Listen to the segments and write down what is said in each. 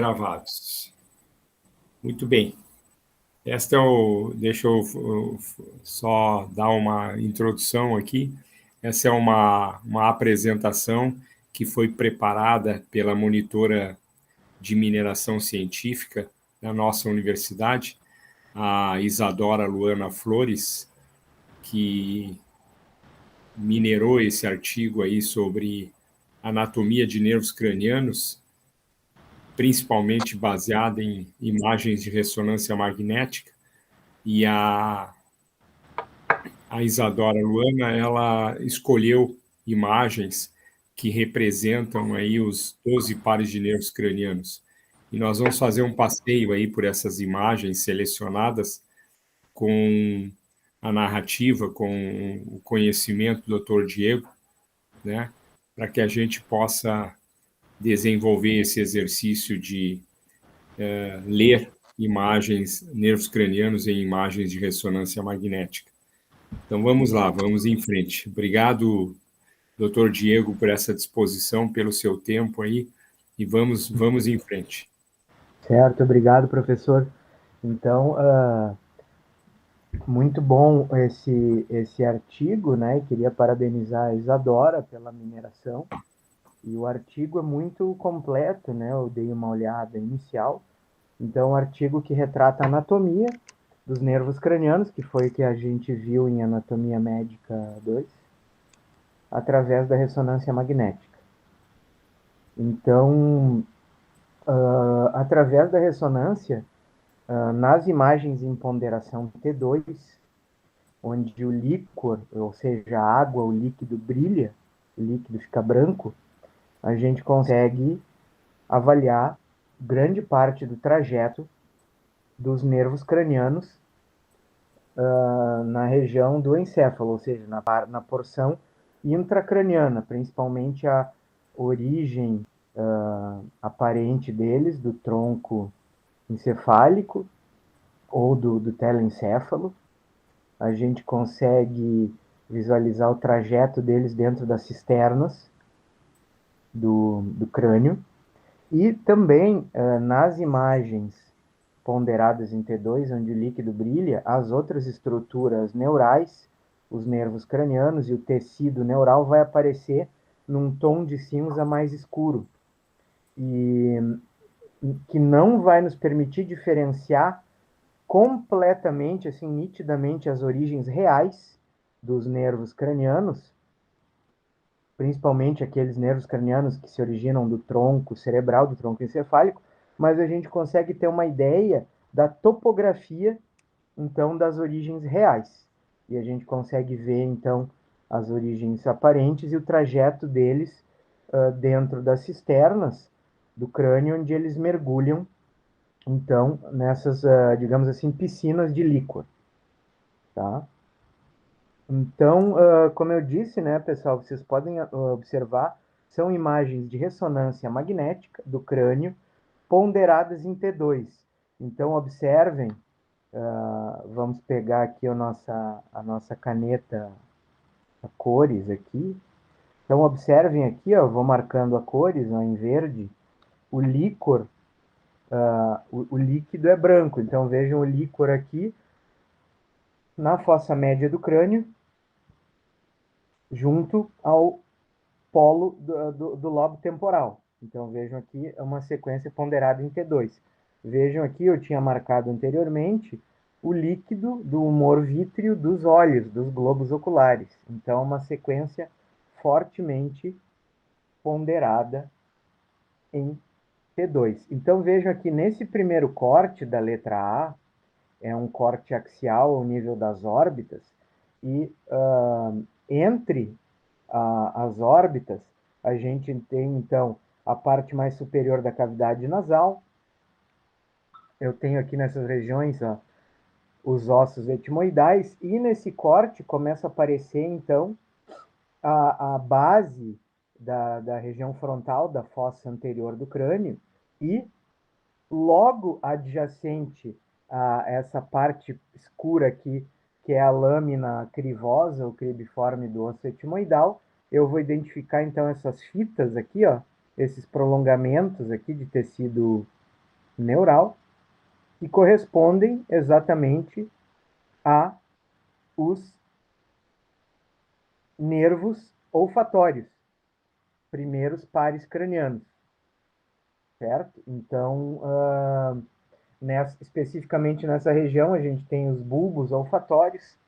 Gravados. Muito bem. Deixa eu só dar uma introdução aqui. Essa é uma apresentação que foi preparada pela monitora de mineração científica da nossa universidade, a Isadora Luana Flores, que minerou esse artigo aí sobre anatomia de nervos cranianos, principalmente baseada em imagens de ressonância magnética, e a Isadora Luana, ela escolheu imagens que representam aí os 12 pares de nervos cranianos. E nós vamos fazer um passeio aí por essas imagens selecionadas com a narrativa, com o conhecimento do Dr. Diego, né, para que a gente possa desenvolver esse exercício de ler imagens, nervos cranianos em imagens de ressonância magnética. Então vamos lá, vamos em frente. Obrigado, doutor Diego, por essa disposição, pelo seu tempo aí, e vamos em frente. Certo, obrigado, professor. Então, muito bom esse artigo, né? E queria parabenizar a Isadora pela mineração. E o artigo é muito completo, né? Eu dei uma olhada inicial. Então, um artigo que retrata a anatomia dos nervos cranianos, que foi o que a gente viu em Anatomia Médica 2, através da ressonância magnética. Então, através da ressonância, nas imagens em ponderação T2, onde o líquor, ou seja, a água, o líquido brilha, o líquido fica branco, a gente consegue avaliar grande parte do trajeto dos nervos cranianos na região do encéfalo, ou seja, na porção intracraniana, principalmente a origem aparente deles, do tronco encefálico ou do telencéfalo. A gente consegue visualizar o trajeto deles dentro das cisternas do crânio. E também, nas imagens ponderadas em T2, onde o líquido brilha, as outras estruturas neurais, os nervos cranianos e o tecido neural vai aparecer num tom de cinza mais escuro. E que não vai nos permitir diferenciar completamente, assim, nitidamente, as origens reais dos nervos cranianos, principalmente aqueles nervos cranianos que se originam do tronco cerebral, do tronco encefálico, mas a gente consegue ter uma ideia da topografia, então, das origens reais. E a gente consegue ver, então, as origens aparentes e o trajeto deles dentro das cisternas do crânio, onde eles mergulham, então, nessas, digamos assim, piscinas de líquor. Tá? Então, como eu disse, né, pessoal, vocês podem observar, são imagens de ressonância magnética do crânio ponderadas em T2. Então, observem, vamos pegar aqui a nossa caneta a cores aqui. Então, observem aqui, ó, vou marcando a cores, ó, em verde, o líquor, o líquido é branco. Então, vejam o líquor aqui na fossa média do crânio, junto ao polo do lobo temporal. Então vejam aqui é uma sequência ponderada em T2. Vejam aqui, eu tinha marcado anteriormente o líquido do humor vítreo dos olhos, dos globos oculares. Então uma sequência fortemente ponderada em T2. Então vejam aqui nesse primeiro corte da letra A, é um corte axial ao nível das órbitas, e entre as órbitas, a gente tem, então, a parte mais superior da cavidade nasal. Eu tenho aqui nessas regiões, ó, os ossos etimoidais, e nesse corte começa a aparecer, então, a base da região frontal, da fossa anterior do crânio, e logo adjacente a essa parte escura aqui, que é a lâmina crivosa, o cribiforme do osso etimoidal, eu vou identificar então essas fitas aqui, ó, esses prolongamentos aqui de tecido neural, e correspondem exatamente a os nervos olfatórios, primeiros pares cranianos, certo? Então, especificamente nessa região, a gente tem os bulbos olfatórios.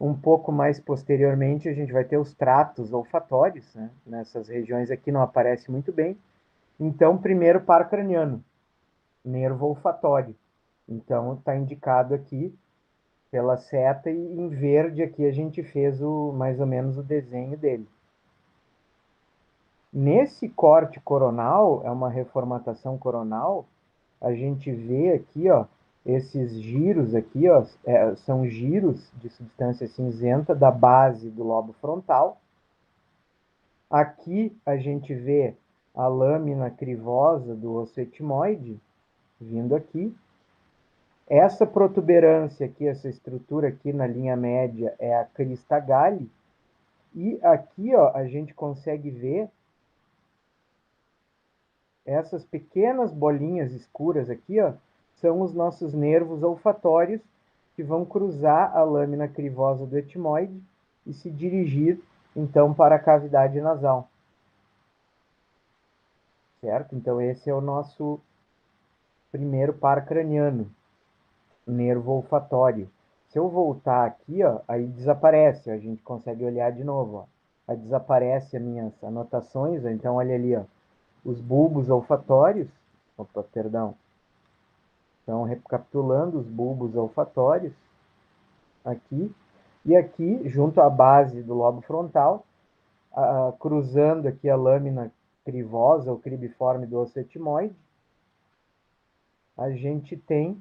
Um pouco mais posteriormente, a gente vai ter os tratos olfatórios, né? Nessas regiões aqui não aparece muito bem. Então, primeiro par craniano, nervo olfatório. Então, está indicado aqui pela seta e em verde aqui a gente fez mais ou menos o desenho dele. Nesse corte coronal, é uma reformatação coronal, a gente vê aqui, ó, esses giros aqui, ó, são giros de substância cinzenta da base do lobo frontal. Aqui a gente vê a lâmina crivosa do osso etimoide vindo aqui. Essa protuberância aqui, essa estrutura aqui na linha média é a crista galli. E aqui, ó, a gente consegue ver essas pequenas bolinhas escuras aqui, ó, são os nossos nervos olfatórios que vão cruzar a lâmina crivosa do etimoide e se dirigir, então, para a cavidade nasal. Certo? Então, esse é o nosso primeiro par craniano, nervo olfatório. Se eu voltar aqui, ó, aí desaparece, a gente consegue olhar de novo, ó. Aí desaparece as minhas anotações, então olha ali, ó, os bulbos olfatórios, opa, perdão. Então, recapitulando os bulbos olfatórios, aqui, e aqui, junto à base do lobo frontal, cruzando aqui a lâmina crivosa, ou cribiforme do osso etimoide, a gente tem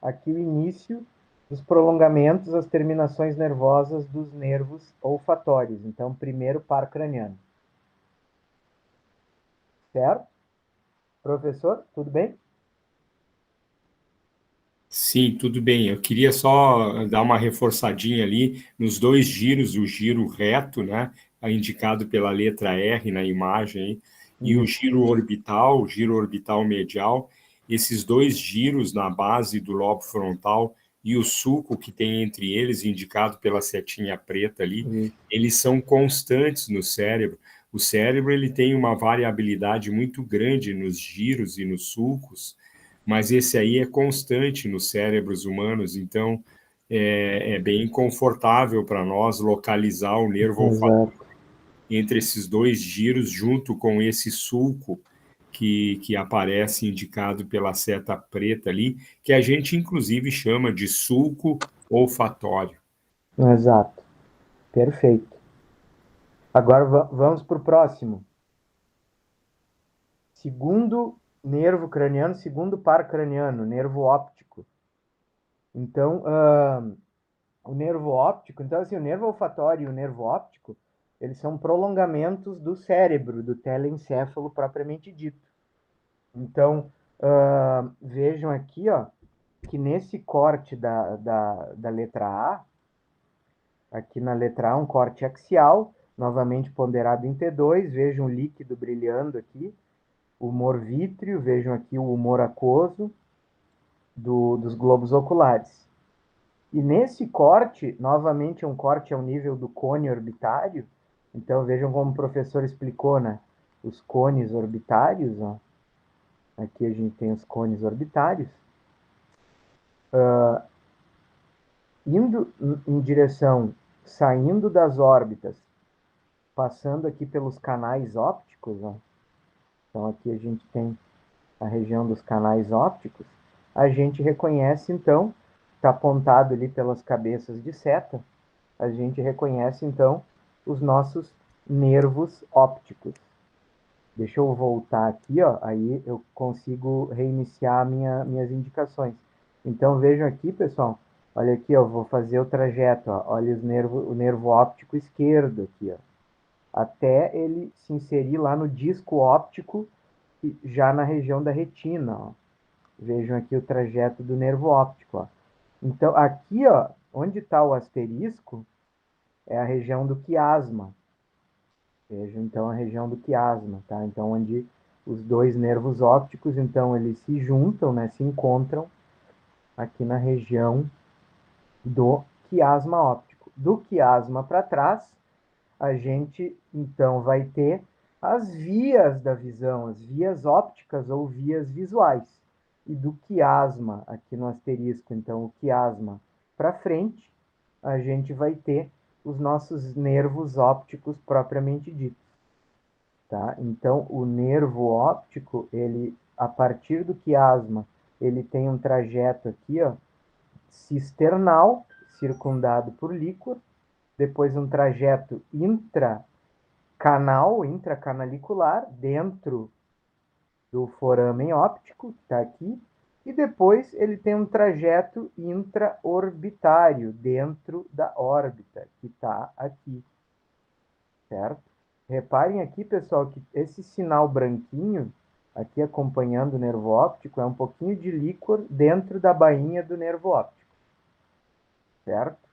aqui o início dos prolongamentos, as terminações nervosas dos nervos olfatórios. Então, primeiro par craniano. Certo? Professor, tudo bem? Sim, tudo bem. Eu queria só dar uma reforçadinha ali nos dois giros, o giro reto, né, indicado pela letra R na imagem, e o giro orbital medial. Esses dois giros na base do lobo frontal e o sulco que tem entre eles, indicado pela setinha preta ali, eles são constantes no cérebro. O cérebro ele tem uma variabilidade muito grande nos giros e nos sulcos, mas esse aí é constante nos cérebros humanos, então é bem confortável para nós localizar o nervo olfatório Exato. entre esses dois giros, junto com esse sulco que aparece indicado pela seta preta ali, que a gente inclusive chama de sulco olfatório. Exato. Perfeito. Agora vamos para o próximo. Segundo nervo craniano, segundo par craniano, nervo óptico. Então, o nervo óptico, então assim, o nervo olfatório e o nervo óptico, eles são prolongamentos do cérebro, do telencéfalo propriamente dito. Então, vejam aqui, ó, que nesse corte da letra A, aqui na letra A, um corte axial, novamente ponderado em T2, vejam o líquido brilhando aqui, o humor vítreo, vejam aqui o humor aquoso dos globos oculares. E nesse corte, novamente um corte ao nível do cone orbitário, então vejam como o professor explicou, né? Os cones orbitários, ó. Aqui a gente tem os cones orbitários, indo em direção, saindo das órbitas, passando aqui pelos canais ópticos, ó. Então aqui a gente tem a região dos canais ópticos, a gente reconhece então, está apontado ali pelas cabeças de seta, a gente reconhece então os nossos nervos ópticos. Deixa eu voltar aqui, ó, aí eu consigo reiniciar minhas indicações. Então vejam aqui, pessoal, olha aqui, ó, vou fazer o trajeto, ó, olha o nervo óptico esquerdo aqui, ó, até ele se inserir lá no disco óptico, já na região da retina, ó. Vejam aqui o trajeto do nervo óptico, ó. Então aqui, ó, onde está o asterisco, é a região do quiasma. Veja, então, a região do quiasma, tá? Então, onde os dois nervos ópticos, então eles se juntam, né, se encontram aqui na região do quiasma óptico. Do quiasma para trás, a gente então vai ter as vias da visão, as vias ópticas ou vias visuais. E do quiasma, aqui no asterisco, então o quiasma para frente, a gente vai ter os nossos nervos ópticos propriamente ditos. Tá? Então, o nervo óptico, ele, a partir do quiasma, ele tem um trajeto aqui, ó, cisternal, circundado por líquor, depois um trajeto intracanalicular, dentro do foramen óptico, que está aqui, e depois ele tem um trajeto intraorbitário, dentro da órbita, que está aqui, certo? Reparem aqui, pessoal, que esse sinal branquinho, aqui acompanhando o nervo óptico, é um pouquinho de líquor dentro da bainha do nervo óptico, certo?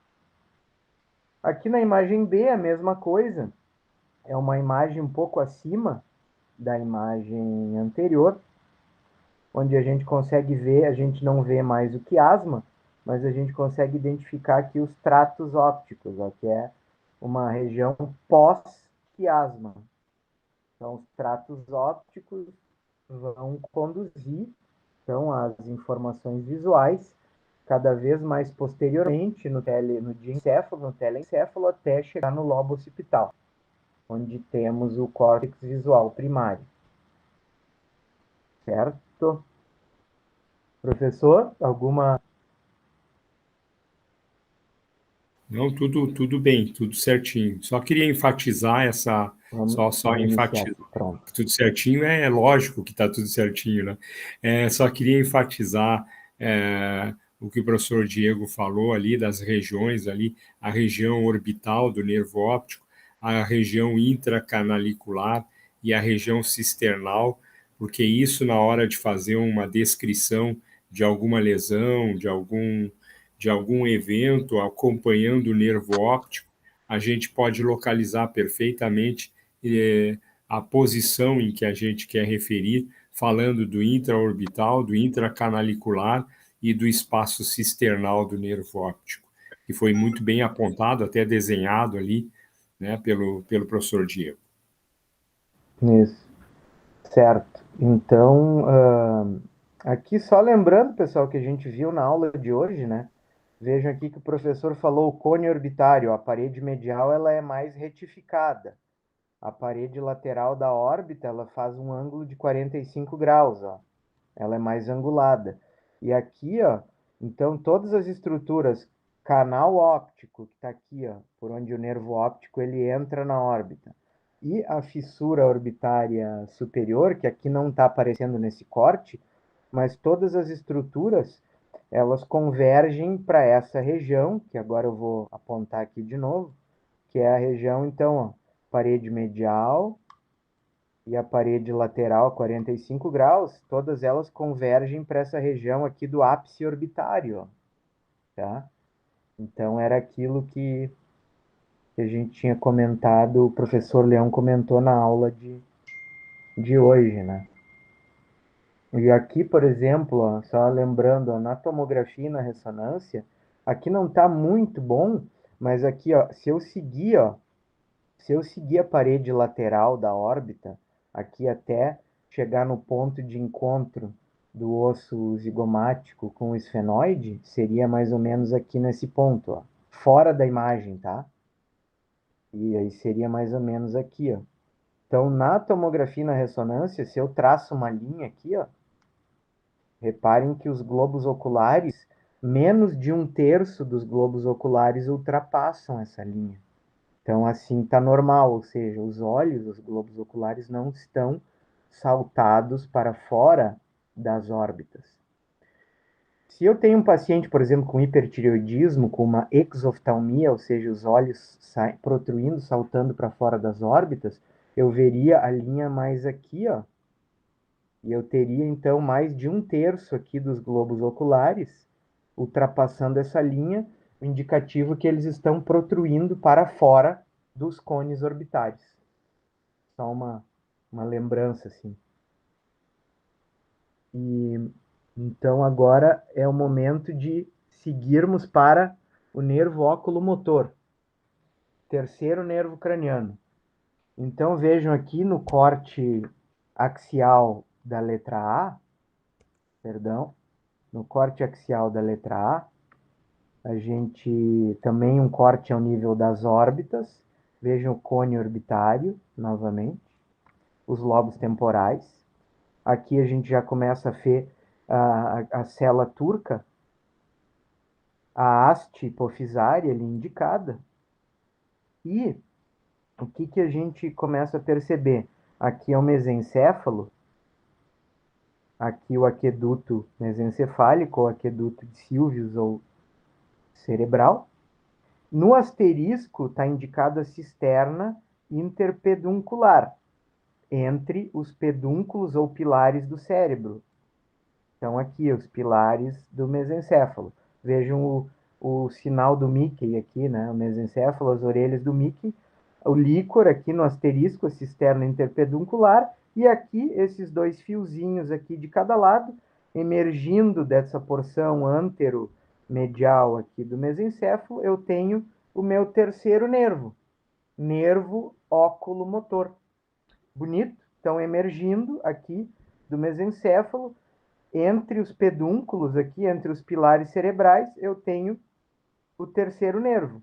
Aqui na imagem B, a mesma coisa, é uma imagem um pouco acima da imagem anterior, onde a gente consegue ver, a gente não vê mais o quiasma, mas a gente consegue identificar aqui os tratos ópticos, ó, que é uma região pós-quiasma. Então, os tratos ópticos vão conduzir então, as informações visuais cada vez mais posteriormente no diencéfalo, no telencéfalo, até chegar no lobo occipital, onde temos o córtex visual primário. Certo? Professor, alguma... Não, tudo bem, tudo certinho. Só queria enfatizar essa, só Vamos iniciar enfatizar aqui, pronto. que tudo certinho, lógico que está tudo certinho, né? Só queria enfatizar o que o professor Diego falou ali das regiões ali, a região orbital do nervo óptico, a região intracanalicular e a região cisternal, porque isso na hora de fazer uma descrição de alguma lesão, de algum evento acompanhando o nervo óptico, a gente pode localizar perfeitamente a posição em que a gente quer referir, falando do intraorbital, do intracanalicular e do espaço cisternal do nervo óptico, que foi muito bem apontado, até desenhado ali, né, pelo professor Diego. Isso, certo. Então, aqui só lembrando, pessoal, que a gente viu na aula de hoje, né? Vejam aqui que o professor falou o cone orbitário, a parede medial ela é mais retificada. A parede lateral da órbita ela faz um ângulo de 45 graus, ó. Ela é mais angulada. E aqui, ó, então todas as estruturas, canal óptico, que está aqui, ó, por onde o nervo óptico ele entra na órbita, e a fissura orbitária superior, que aqui não está aparecendo nesse corte, mas todas as estruturas elas convergem para essa região, que agora eu vou apontar aqui de novo, que é a região, então, ó, parede medial e a parede lateral 45 graus, todas elas convergem para essa região aqui do ápice orbitário, ó, tá? Então, era aquilo que a gente tinha comentado, o professor Leão comentou na aula de hoje, né? E aqui, por exemplo, ó, só lembrando, ó, na tomografia e na ressonância, aqui não está muito bom, mas aqui, ó, se eu seguir a parede lateral da órbita, aqui até chegar no ponto de encontro do osso zigomático com o esfenoide, seria mais ou menos aqui nesse ponto, ó, fora da imagem, tá? E aí seria mais ou menos aqui, ó. Então, na tomografia e na ressonância, se eu traço uma linha aqui, ó, reparem que os globos oculares, menos de 1/3 dos globos oculares ultrapassam essa linha. Então, assim está normal, ou seja, os olhos, os globos oculares não estão saltados para fora das órbitas. Se eu tenho um paciente, por exemplo, com hipertireoidismo, com uma exoftalmia, ou seja, os olhos protruindo, saltando para fora das órbitas, eu veria a linha mais aqui, ó, e eu teria, então, mais de 1/3 aqui dos globos oculares ultrapassando essa linha, indicativo que eles estão protruindo para fora dos cones orbitais. Só uma lembrança, assim. E então agora é o momento de seguirmos para o nervo oculomotor, terceiro nervo craniano. Então vejam aqui no corte axial da letra A, perdão, no corte axial da letra A gente também um corte ao nível das órbitas. Vejam o cone orbitário, novamente, os lobos temporais. Aqui a gente já começa a ver a célula turca, a haste hipofisária ali indicada. E o que a gente começa a perceber? Aqui é o mesencéfalo, aqui o aqueduto mesencefálico, ou aqueduto de Sylvius ou cerebral. No asterisco está indicada a cisterna interpeduncular, entre os pedúnculos ou pilares do cérebro. Então, aqui, os pilares do mesencéfalo. Vejam o sinal do Mickey aqui, né? O mesencéfalo, as orelhas do Mickey. O líquor aqui no asterisco, a cisterna interpeduncular. E aqui, esses dois fiozinhos aqui de cada lado, emergindo dessa porção antero-medial aqui do mesencéfalo, eu tenho o meu terceiro nervo óculo-motor. Bonito? Então, emergindo aqui do mesencéfalo, entre os pedúnculos aqui, entre os pilares cerebrais, eu tenho o terceiro nervo,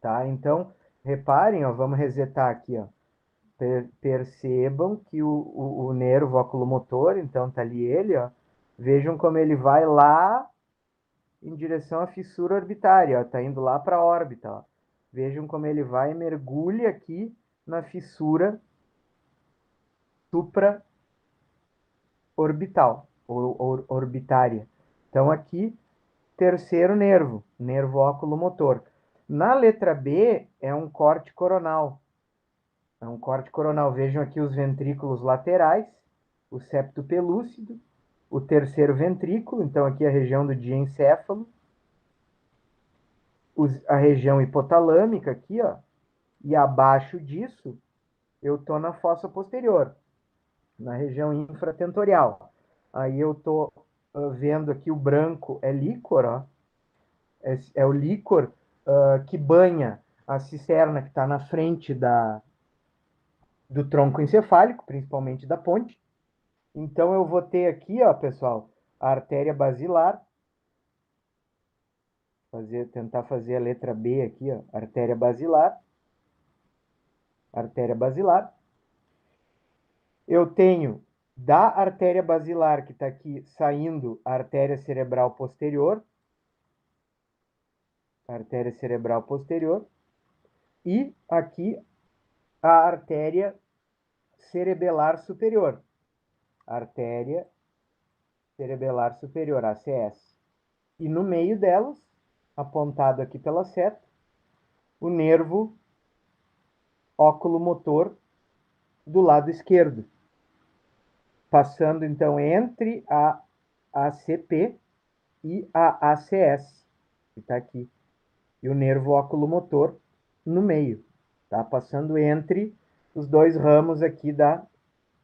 tá? Então, reparem, ó, vamos resetar aqui, ó. Percebam que o nervo oculomotor, então tá ali ele, ó. Vejam como ele vai lá em direção à fissura orbitária, ó. Tá indo lá para a órbita, ó. Vejam como ele vai e mergulha aqui na fissura supra orbital, ou orbitária. Então, aqui, terceiro nervo oculomotor. Na letra B, é um corte coronal. É um corte coronal. Vejam aqui os ventrículos laterais, o septo pelúcido, o terceiro ventrículo, então aqui a região do diencéfalo, a região hipotalâmica aqui, ó, e abaixo disso, eu tô na fossa posterior, na região infratentorial. Aí eu tô vendo aqui o branco é líquor, ó. É o líquor que banha a cisterna que está na frente do tronco encefálico, principalmente da ponte. Então eu vou ter aqui, ó, pessoal, a artéria basilar. Tentar fazer a letra B aqui, ó, artéria basilar. Artéria basilar. Eu tenho da artéria basilar, que está aqui saindo a artéria cerebral posterior. Artéria cerebral posterior. E aqui a artéria cerebelar superior. Artéria cerebelar superior, ACS. E no meio delas, apontado aqui pela seta, o nervo óculomotor do lado esquerdo, passando então entre a ACP e a ACS, que está aqui, e o nervo óculomotor no meio, tá? Passando entre os dois ramos aqui da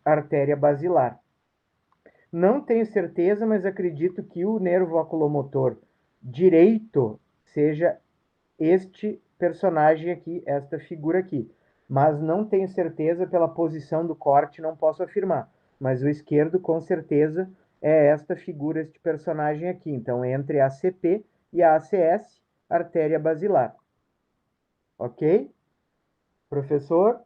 artéria basilar. Não tenho certeza, mas acredito que o nervo oculomotor direito seja este personagem aqui, esta figura aqui. Mas não tenho certeza pela posição do corte, não posso afirmar. Mas o esquerdo, com certeza, é esta figura, este personagem aqui. Então, entre a ACP e a ACS, artéria basilar. Ok? Professor?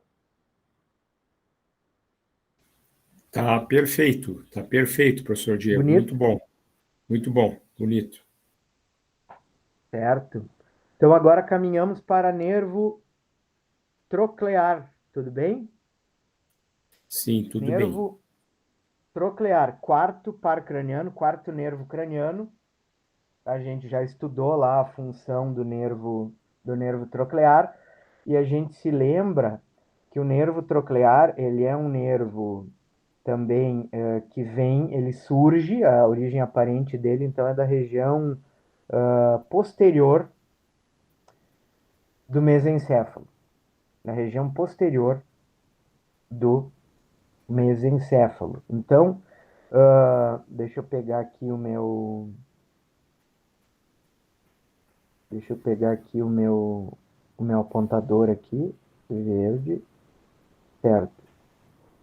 Tá perfeito, professor Diego. Bonito? Muito bom, bonito. Certo. Então, agora caminhamos para nervo troclear. Tudo bem? Sim, tudo bem. Nervo troclear, quarto par craniano, quarto nervo craniano. A gente já estudou lá a função do nervo troclear e a gente se lembra que o nervo troclear, ele é um nervo também que ele surge, a origem aparente dele então é da região posterior do mesencéfalo, na região posterior do mesencéfalo. Então, Deixa eu pegar aqui o meu... Deixa eu pegar aqui o meu apontador aqui, verde, certo.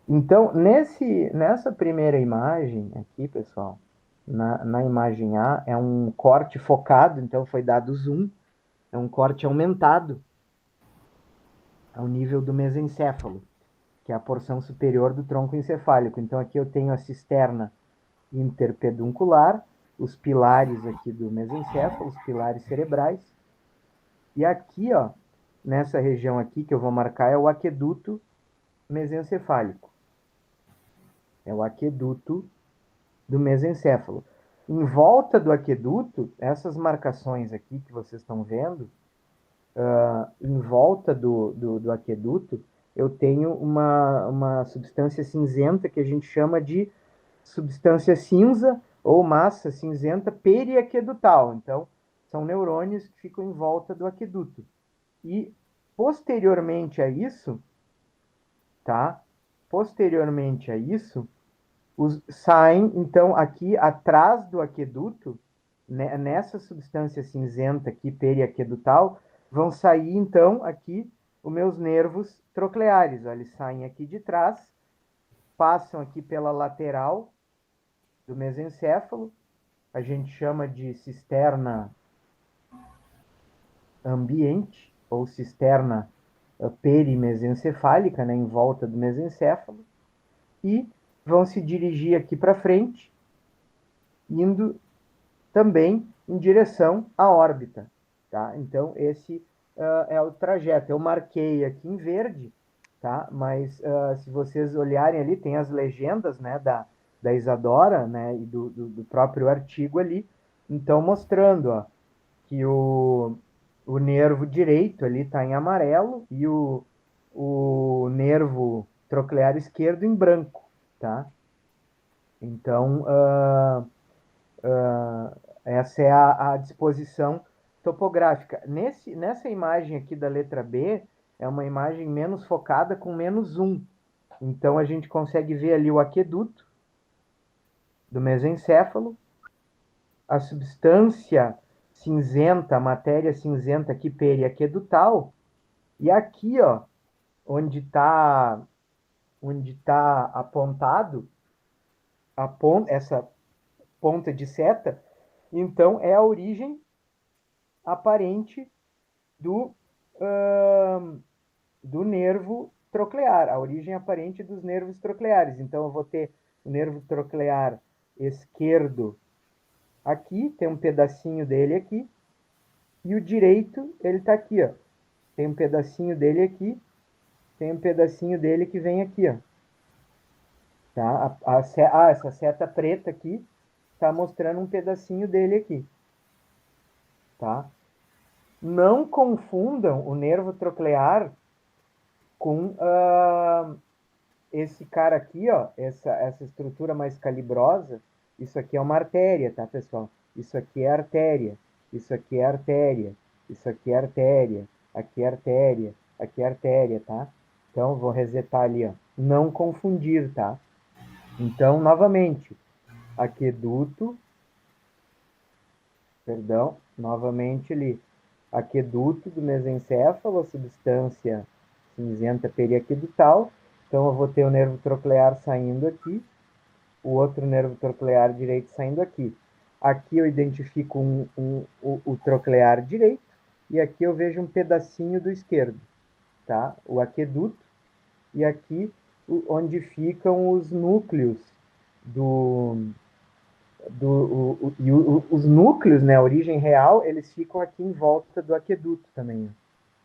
Então, nessa primeira imagem aqui, pessoal, na imagem A, é um corte focado, então foi dado zoom, é um corte aumentado ao nível do mesencéfalo, que é a porção superior do tronco encefálico. Então, aqui eu tenho a cisterna interpeduncular, os pilares aqui do mesencéfalo, os pilares cerebrais, e aqui, ó, nessa região aqui que eu vou marcar é o aqueduto mesencefálico. É o aqueduto do mesencéfalo. Em volta do aqueduto, essas marcações aqui que vocês estão vendo, em volta do aqueduto, eu tenho uma substância cinzenta que a gente chama de substância cinza ou massa cinzenta periaquedutal. Então, são neurônios que ficam em volta do aqueduto. E posteriormente a isso, tá? Posteriormente a isso, saem, então, aqui atrás do aqueduto, né, nessa substância cinzenta aqui, periaquedutal, vão sair, então, aqui os meus nervos trocleares. Ó, eles saem aqui de trás, passam aqui pela lateral do mesencéfalo, a gente chama de cisterna ambiente, ou cisterna perimesencefálica, né, em volta do mesencéfalo, e vão se dirigir aqui para frente, indo também em direção à órbita. Tá? Então, esse é o trajeto. Eu marquei aqui em verde, tá? Mas se vocês olharem ali, tem as legendas, né, da Isadora, né, e do próprio artigo ali, então mostrando, ó, que o nervo direito ali está em amarelo e o nervo troclear esquerdo em branco, tá? Então, essa é a disposição topográfica. Nessa imagem aqui da letra B, é uma imagem menos focada com menos zoom. Então, a gente consegue ver ali o aqueduto do mesencéfalo, a substância cinzenta, a matéria cinzenta aqui periaquedutal, e aqui, ó, onde tá apontado, essa ponta de seta, então é a origem aparente do, do nervo troclear, a origem aparente dos nervos trocleares. Então, eu vou ter o nervo troclear esquerdo aqui, tem um pedacinho dele aqui, e o direito, ele está aqui, ó. Tem um pedacinho dele aqui, tem um pedacinho dele que vem aqui, ó. Tá? Essa seta preta aqui está mostrando um pedacinho dele aqui. Tá? Não confundam o nervo troclear com esse cara aqui, ó, essa estrutura mais calibrosa. Isso aqui é uma artéria, tá, pessoal? Isso aqui é artéria, isso aqui é artéria, isso aqui é artéria, aqui é artéria, aqui é artéria, tá? Então, vou resetar ali, ó. Não confundir, tá? Então, novamente, aqueduto, perdão, novamente ali, aqueduto do mesencéfalo, a substância cinzenta periaquedutal. Então, eu vou ter o nervo troclear saindo aqui, o outro nervo troclear direito saindo aqui. Aqui eu identifico o troclear direito, e aqui eu vejo um pedacinho do esquerdo, tá? O aqueduto, e aqui onde ficam os núcleos os núcleos, né, a origem real, eles ficam aqui em volta do aqueduto também,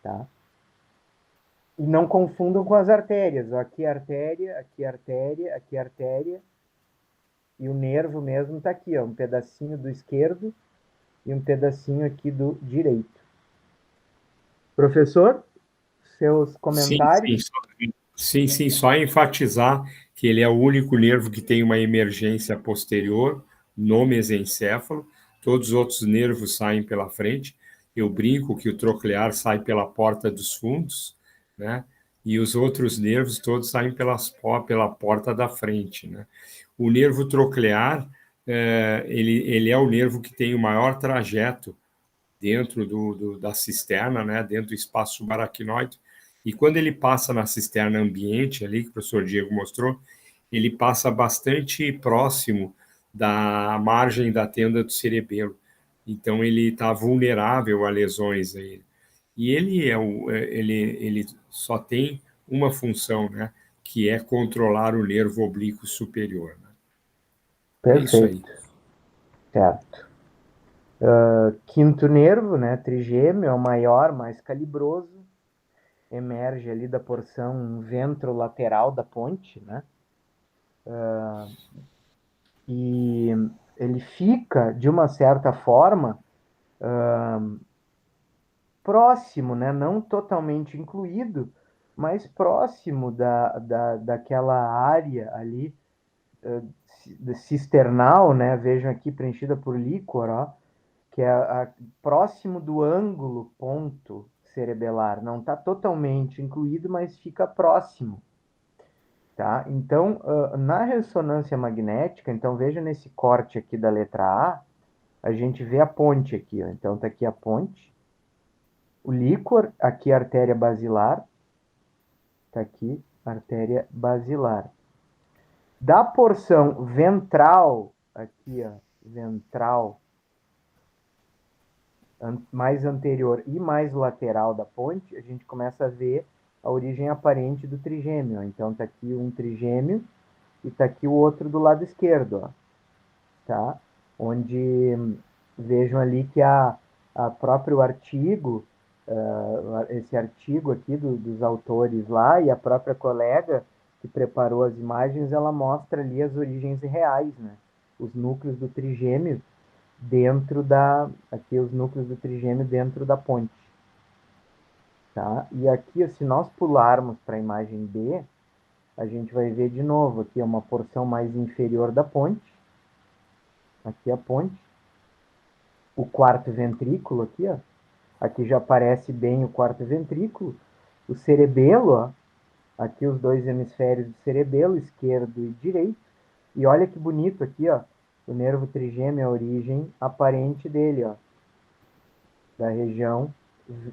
tá? E não confundam com as artérias. Aqui é artéria, aqui é artéria, aqui é artéria. E o nervo mesmo está aqui, ó, um pedacinho do esquerdo e um pedacinho aqui do direito. Professor, seus comentários? Sim, só enfatizar que ele é o único nervo que tem uma emergência posterior no mesencéfalo, todos os outros nervos saem pela frente. Eu brinco que o troclear sai pela porta dos fundos, né? e os outros nervos todos saem pela porta da frente, né? O nervo troclear, ele é o nervo que tem o maior trajeto dentro da cisterna, né? Dentro do espaço subaracnoide, e quando ele passa na cisterna ambiente ali, que o professor Diego mostrou, ele passa bastante próximo da margem da tenda do cerebelo. Então ele está vulnerável a lesões aí. E ele só tem uma função, né? Que é controlar o nervo oblíquo superior. Né? É isso aí. Perfeito. Certo. Quinto nervo, né? Trigêmeo, é o maior, mais calibroso. Emerge ali da porção ventrolateral da ponte, né? E ele fica, de uma certa forma, próximo, né? Não totalmente incluído, mas próximo daquela área ali cisternal, né? Vejam aqui preenchida por líquor, ó, que é próximo do ângulo ponto cerebelar. Não está totalmente incluído, mas fica próximo. Tá? Então, na ressonância magnética, então veja nesse corte aqui da letra A gente vê a ponte aqui. Ó. Então, está aqui a ponte. O líquor, aqui a artéria basilar. Está aqui a artéria basilar. Da porção ventral, aqui, ó, ventral, mais anterior e mais lateral da ponte, a gente começa a ver a origem aparente do trigêmeo. Ó. Então, está aqui um trigêmeo e está aqui o outro do lado esquerdo, ó, tá? Onde vejam ali que a próprio artigo, esse artigo aqui dos autores lá e a própria colega que preparou as imagens, ela mostra ali as origens reais, né? Os núcleos do trigêmeo aqui os núcleos do trigêmeo dentro da ponte, tá? E aqui, se nós pularmos para a imagem B, a gente vai ver de novo aqui uma porção mais inferior da ponte, aqui a ponte, o quarto ventrículo aqui, ó, aqui já aparece bem o quarto ventrículo, o cerebelo, ó, aqui os dois hemisférios do cerebelo, esquerdo e direito, e olha que bonito aqui, ó, o nervo trigêmeo, a origem aparente dele, ó, da região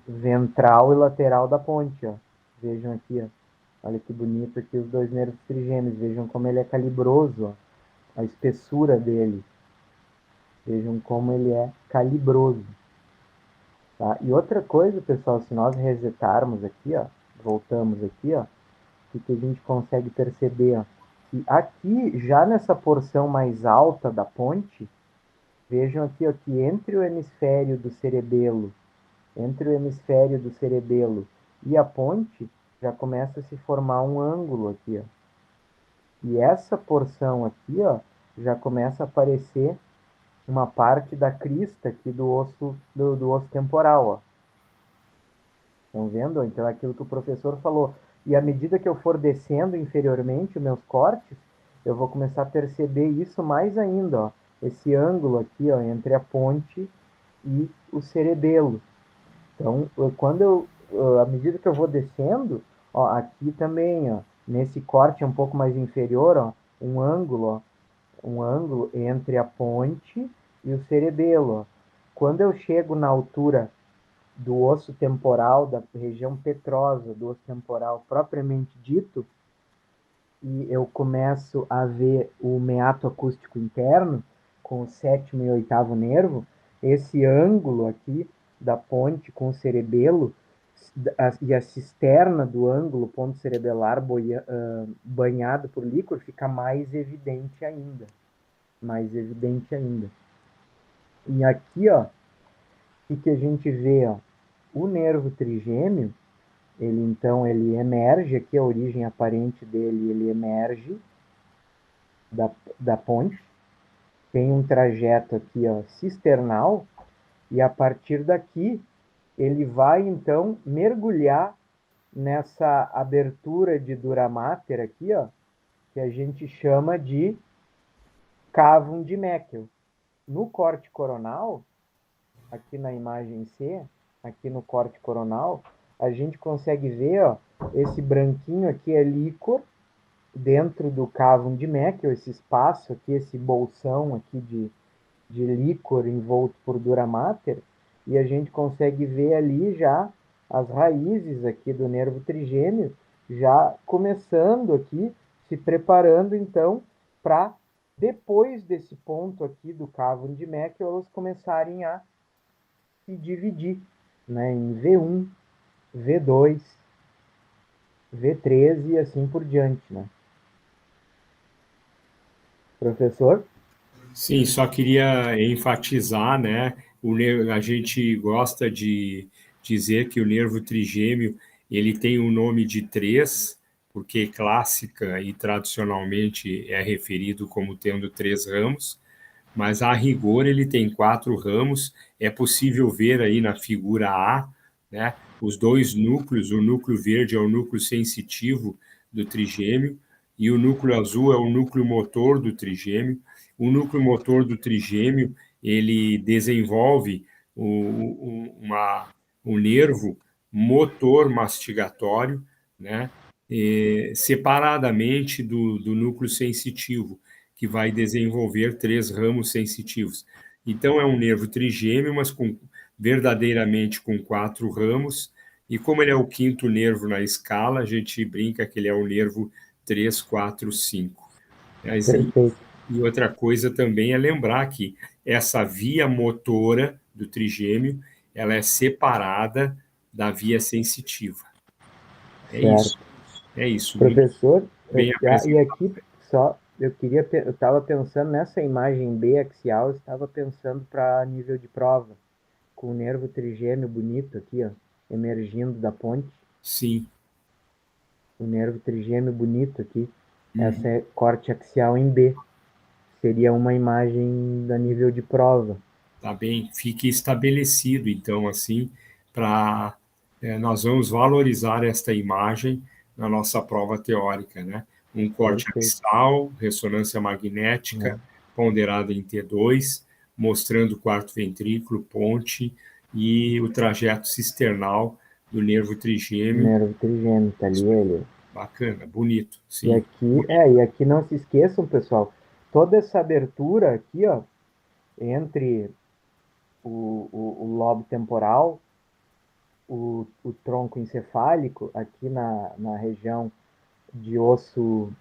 ventral e lateral da ponte, ó. Vejam aqui, ó. Olha que bonito aqui os dois nervos trigêmeos. Vejam como ele é calibroso, ó. A espessura dele. Vejam como ele é calibroso. Tá? E outra coisa, pessoal, se nós resetarmos aqui, ó, voltamos aqui, ó, o que a gente consegue perceber, ó, que aqui, já nessa porção mais alta da ponte, vejam aqui, ó, que entre o hemisfério do cerebelo e a ponte, já começa a se formar um ângulo aqui, ó. E essa porção aqui, ó, já começa a aparecer uma parte da crista aqui do osso temporal, ó. Estão vendo? Então, é aquilo que o professor falou. E à medida que eu for descendo inferiormente os meus cortes, eu vou começar a perceber isso mais ainda, ó. Esse ângulo aqui, ó, entre a ponte e o cerebelo. Então, à medida que eu vou descendo, ó, aqui também, ó, nesse corte um pouco mais inferior, ó, um ângulo entre a ponte e o cerebelo. Ó. Quando eu chego na altura do osso temporal, da região petrosa do osso temporal propriamente dito, e eu começo a ver o meato acústico interno, com o sétimo e oitavo nervo, esse ângulo aqui da ponte com o cerebelo e a cisterna do ângulo ponto cerebelar banhado por líquor fica mais evidente ainda. Mais evidente ainda. E aqui, ó, o que a gente vê, ó, o nervo trigêmeo, ele emerge, aqui a origem aparente dele, ele emerge da ponte, tem um trajeto aqui, ó, cisternal, e a partir daqui ele vai então mergulhar nessa abertura de dura mater aqui, ó, que a gente chama de cavum de Meckel. No corte coronal, aqui na imagem C, aqui no corte coronal, a gente consegue ver, ó, esse branquinho aqui é líquor dentro do cavum de Meckel, esse espaço aqui, esse bolsão aqui de líquor envolto por dura mater, e a gente consegue ver ali já as raízes aqui do nervo trigêmeo, já começando aqui, se preparando então para depois desse ponto aqui do cavum de Meckel, elas começarem a se dividir, né, em V1, V2, V3 e assim por diante, né? Professor? Sim, só queria enfatizar, né? A gente gosta de dizer que o nervo trigêmeo ele tem o nome de três, porque clássica e tradicionalmente é referido como tendo três ramos, mas a rigor ele tem quatro ramos. É possível ver aí na figura A, né, os dois núcleos. O núcleo verde é o núcleo sensitivo do trigêmeo e o núcleo azul é o núcleo motor do trigêmeo. O núcleo motor do trigêmeo ele desenvolve o nervo motor mastigatório, né, separadamente do núcleo sensitivo, que vai desenvolver três ramos sensitivos. Então, é um nervo trigêmeo, mas verdadeiramente com quatro ramos. E como ele é o quinto nervo na escala, a gente brinca que ele é o nervo 3, 4, 5. Perfeito. E outra coisa também é lembrar que essa via motora do trigêmeo, ela é separada da via sensitiva. É Certo. isso, é isso. Muito Professor, bem e apresentado. aqui só eu estava pensando nessa imagem B axial, eu estava pensando para nível de prova, com o nervo trigêmeo bonito aqui, ó, emergindo da ponte, Sim. o nervo trigêmeo bonito aqui, essa Uhum. é corte axial em B, seria uma imagem da nível de prova. Tá bem? Fique estabelecido, então, assim, para nós vamos valorizar esta imagem na nossa prova teórica, né? Um corte Perfeito. axial, ressonância magnética, É. ponderada em T2, mostrando o quarto ventrículo, ponte e o trajeto cisternal do nervo trigêmeo. Nervo trigêmeo, tá ali ele. Bacana, bonito, E sim. aqui, e aqui não se esqueçam, pessoal, toda essa abertura aqui, ó, entre o lobo temporal, o tronco encefálico, aqui na região de osso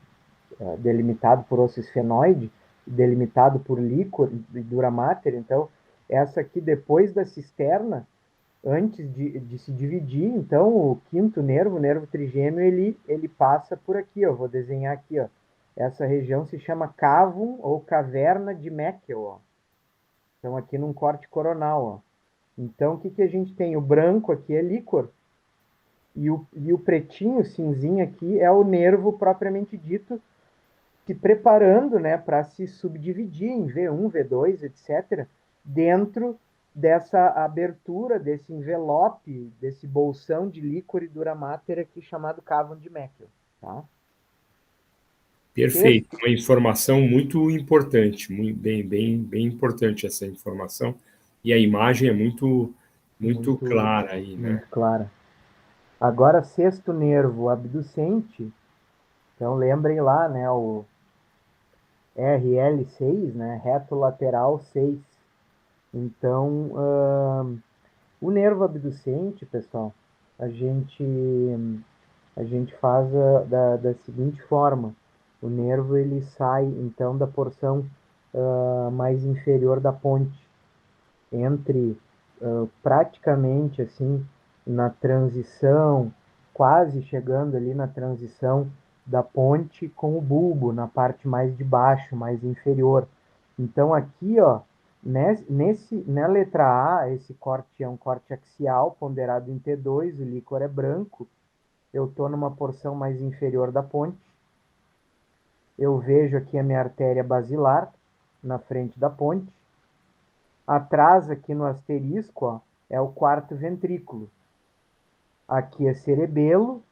delimitado por osso esfenoide, delimitado por líquor e dura mater. Então, essa aqui, depois da cisterna, antes de se dividir, então, o quinto nervo, o nervo trigêmeo, ele passa por aqui, ó. Vou desenhar aqui, ó. Essa região se chama cavum ou caverna de Meckel, ó. Então, aqui num corte coronal, ó. Então, o que que a gente tem? O branco aqui é líquor, e o pretinho, cinzinho aqui, é o nervo propriamente dito, se preparando, né, para se subdividir em V1, V2, etc., dentro dessa abertura, desse envelope, desse bolsão de líquor e dura mater aqui chamado cavum de Meckel, tá? Perfeito, Sexto, uma informação muito importante, muito bem importante essa informação. E a imagem é muito muito, clara aí, né? muito clara. Agora, sexto nervo abducente, então lembrem lá, né, o RL6, né, reto lateral 6. Então, o nervo abducente, pessoal, a gente, a gente faz da seguinte forma: o nervo ele sai então da porção mais inferior da ponte, entre praticamente assim na transição, quase chegando ali na transição da ponte com o bulbo, na parte mais de baixo, mais inferior. Então aqui, ó, na letra A, esse corte é um corte axial, ponderado em T2, o líquor é branco. Eu estou numa porção mais inferior da ponte. Eu vejo aqui a minha artéria basilar na frente da ponte. Atrás, aqui no asterisco, ó, é o quarto ventrículo. Aqui é cerebelo,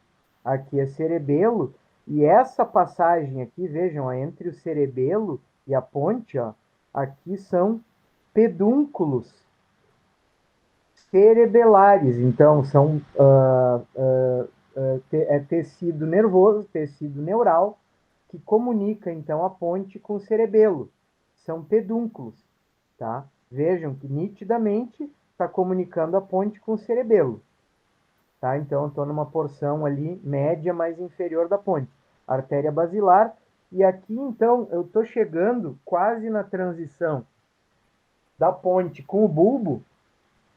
e essa passagem aqui, vejam, ó, entre o cerebelo e a ponte, ó, aqui são pedúnculos cerebelares. Então, são tecido nervoso, tecido neural, que comunica, então, a ponte com o cerebelo. São pedúnculos, tá? Vejam que nitidamente está comunicando a ponte com o cerebelo, tá? Então, eu estou numa porção ali média mais inferior da ponte, artéria basilar, e aqui, então, eu estou chegando quase na transição da ponte com o bulbo.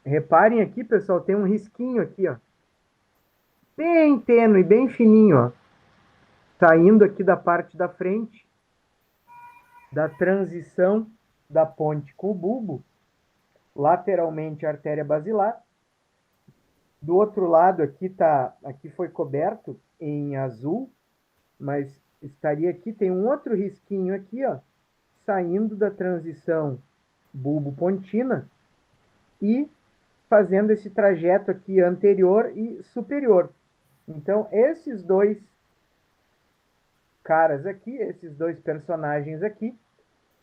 Reparem aqui, pessoal, tem um risquinho aqui, ó, bem tênue, bem fininho, ó, saindo aqui da parte da frente, da transição da ponte com o bulbo, lateralmente a artéria basilar. Do outro lado aqui foi coberto em azul, mas estaria aqui, tem um outro risquinho aqui, ó, saindo da transição bulbo-pontina e fazendo esse trajeto aqui anterior e superior. Então, esses dois caras aqui, esses dois personagens aqui,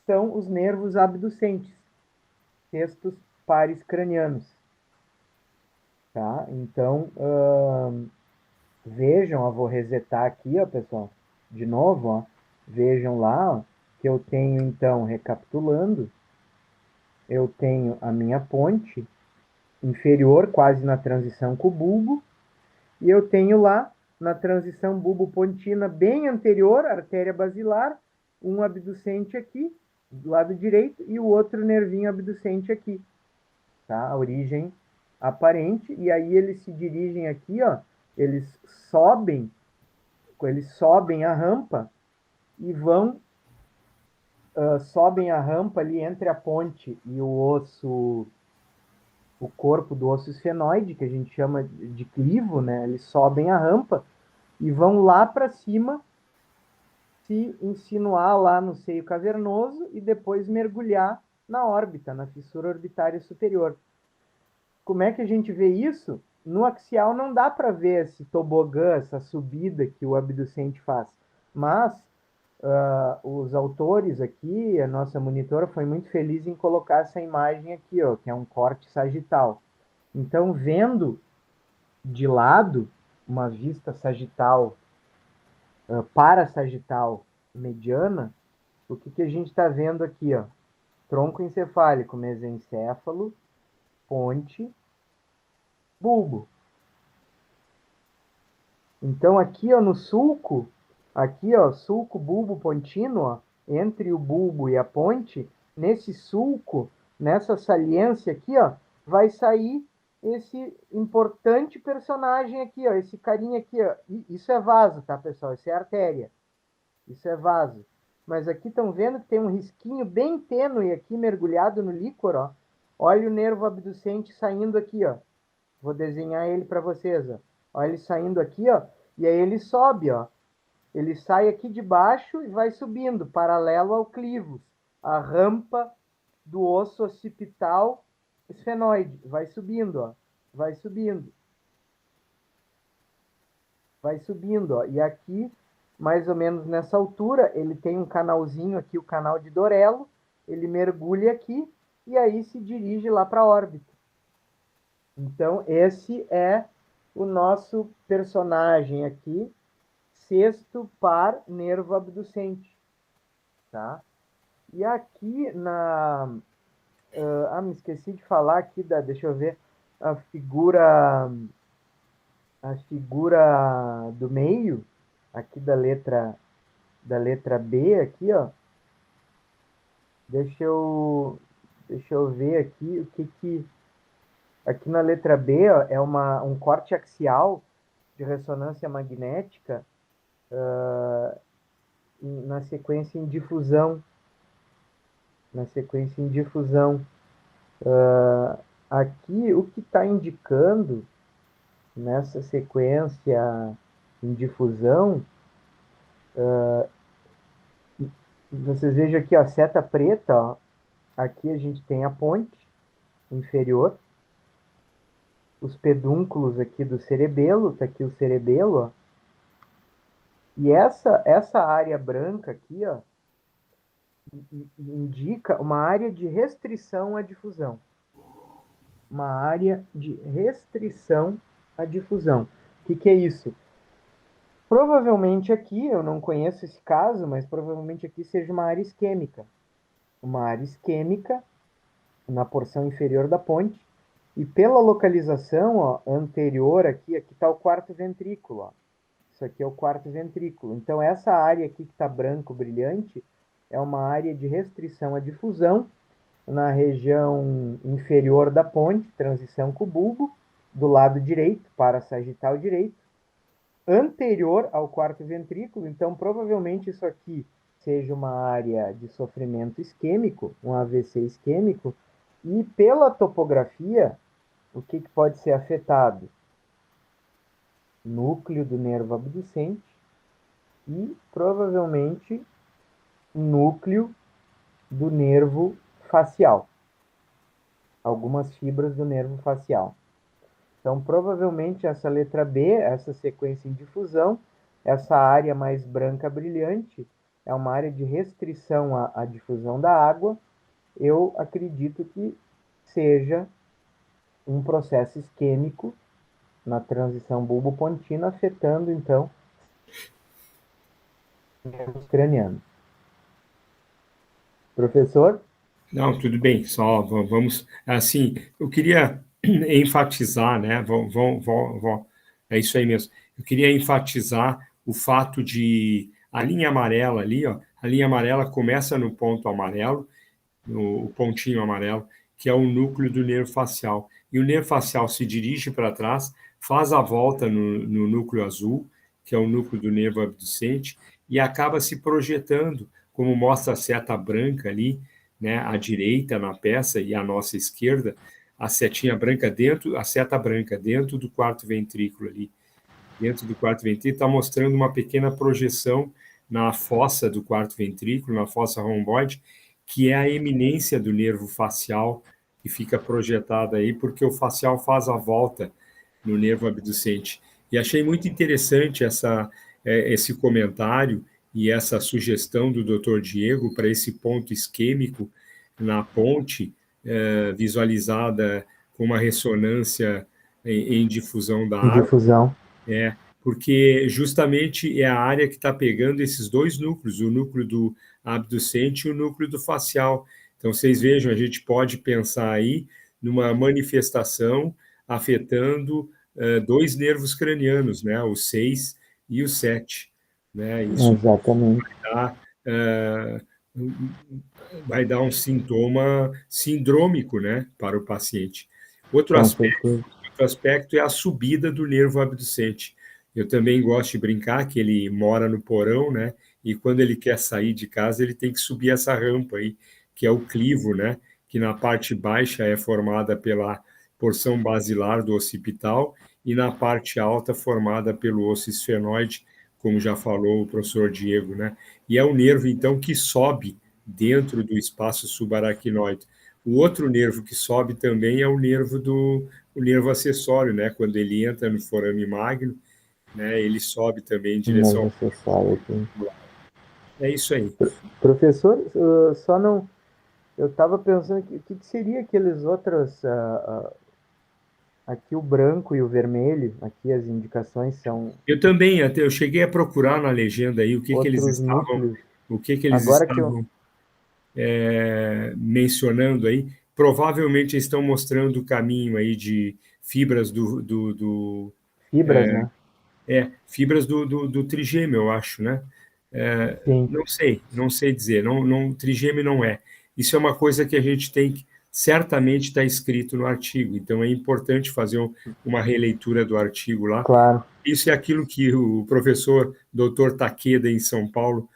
são os nervos abducentes, cestos pares cranianos. Tá? Então, vejam, eu vou resetar aqui, ó, pessoal, de novo, ó, vejam lá, ó, que eu tenho, então, recapitulando, eu tenho a minha ponte inferior, quase na transição com o bulbo, e eu tenho lá, na transição bulbo-pontina, bem anterior, artéria basilar, um abducente aqui, do lado direito, e o outro nervinho abducente aqui, tá? A origem aparente, e aí eles se dirigem aqui, ó, eles sobem a rampa e vão, sobem a rampa ali entre a ponte e o corpo do osso esfenoide, que a gente chama de clivo, né? Eles sobem a rampa e vão lá para cima se insinuar lá no seio cavernoso e depois mergulhar na órbita, na fissura orbitária superior. Como é que a gente vê isso? No axial não dá para ver esse tobogã, essa subida que o abducente faz, mas os autores aqui, a nossa monitora foi muito feliz em colocar essa imagem aqui, ó, que é um corte sagital. Então, vendo de lado, uma vista sagital, parasagital mediana, o que a gente está vendo aqui? Ó? Tronco encefálico, mesencéfalo, ponte, bulbo. Então, aqui ó, no sulco, aqui ó, sulco, bulbo, pontino, ó, entre o bulbo e a ponte, nesse sulco, nessa saliência aqui, ó, vai sair esse importante personagem aqui, ó, esse carinha aqui, ó. Isso é vaso, tá, pessoal? Isso é artéria. Isso é vaso. Mas aqui estão vendo que tem um risquinho bem tênue aqui, mergulhado no líquor, ó. Olha o nervo abducente saindo aqui, ó. Vou desenhar ele para vocês, ó. Olha ele saindo aqui, ó. E aí ele sobe, ó. Ele sai aqui de baixo e vai subindo, paralelo ao clivus, a rampa do osso occipital esfenoide. Vai subindo, ó. Vai subindo. Vai subindo, ó. E aqui, mais ou menos nessa altura, ele tem um canalzinho aqui, o canal de Dorello. Ele mergulha aqui e aí se dirige lá para a órbita. Então, esse é o nosso personagem aqui, sexto par nervo abducente, tá? E aqui me esqueci de falar aqui deixa eu ver, a figura do meio, aqui da letra B aqui, ó. Deixa eu ver aqui o que aqui na letra B, ó, é um corte axial de ressonância magnética na sequência em difusão. Aqui, o que está indicando nessa sequência em difusão, vocês vejam aqui, ó, seta preta, ó, aqui a gente tem a ponte inferior, os pedúnculos aqui do cerebelo, tá aqui o cerebelo, ó, e essa área branca aqui, ó, indica uma área de restrição à difusão. uma área de restrição à difusão. O que é isso? Provavelmente aqui, eu não conheço esse caso, mas provavelmente aqui seja uma área isquêmica. Uma área isquêmica na porção inferior da ponte. E pela localização ó, anterior aqui está o quarto ventrículo. Ó. Isso aqui é o quarto ventrículo. Então, essa área aqui que está branco brilhante é uma área de restrição à difusão na região inferior da ponte, transição com o bulbo, do lado direito, para sagital direito, anterior ao quarto ventrículo. Então, provavelmente isso aqui seja uma área de sofrimento isquêmico, um AVC isquêmico, e pela topografia, o que pode ser afetado? Núcleo do nervo abducente e provavelmente núcleo do nervo facial. Algumas fibras do nervo facial. Então, provavelmente essa letra B, essa sequência em difusão, essa área mais branca brilhante, é uma área de restrição à difusão da água. Eu acredito que seja um processo isquêmico na transição bulbo-pontina, afetando, então, os nervos cranianos. Professor? Não, tudo bem, só vamos, assim, eu queria enfatizar, né, é isso aí mesmo, eu queria enfatizar o fato de a linha amarela ali, ó, a linha amarela começa no ponto amarelo, no pontinho amarelo, que é o núcleo do nervo facial, e o nervo facial se dirige para trás, faz a volta no núcleo azul, que é o núcleo do nervo abducente, e acaba se projetando, como mostra a seta branca ali, né, à direita na peça e à nossa esquerda, a setinha branca dentro, a seta branca dentro do quarto ventrículo ali. Dentro do quarto ventrículo está mostrando uma pequena projeção na fossa do quarto ventrículo, na fossa romboide, que é a eminência do nervo facial que fica projetada aí, porque o facial faz a volta no nervo abducente. E achei muito interessante esse comentário e essa sugestão do Dr. Diego para esse ponto isquêmico na ponte, visualizada com uma ressonância em difusão da Em água, difusão. porque justamente é a área que está pegando esses dois núcleos, o núcleo do abducente e o núcleo do facial. Então, vocês vejam, a gente pode pensar aí numa manifestação afetando dois nervos cranianos, né, o 6 e o 7. Né? Isso Exatamente. dá, uh, vai dar um sintoma sindrômico, né, para o paciente. Outro Com aspecto, certeza. outro aspecto é a subida do nervo abducente. Eu também gosto de brincar que ele mora no porão, né? E quando ele quer sair de casa, ele tem que subir essa rampa aí, que é o clivo, né? Que na parte baixa é formada pela porção basilar do occipital e na parte alta formada pelo osso esfenoide, como já falou o professor Diego, né? E é o nervo, então, que sobe dentro do espaço subaracnoide. O outro nervo que sobe também é o nervo acessório, né? Quando ele entra no forame magno, né? Ele sobe também em direção Nervo ao acessório aqui. É isso aí. Professor, só não. Eu estava pensando que o que seria aqueles outros. Aqui o branco e o vermelho, aqui as indicações são Eu também, até eu cheguei a procurar na legenda aí outros núcleos. o que eles Agora que eu. estavam mencionando aí. Provavelmente estão mostrando o caminho aí de fibras Fibras, né? fibras do trigêmeo, eu acho, né? Sim. Não sei dizer, trigêmeo não é. Isso é uma coisa que a gente tem que, certamente está escrito no artigo, então é importante fazer uma releitura do artigo lá. Claro. Isso é aquilo que o professor Dr. Takeda em São Paulo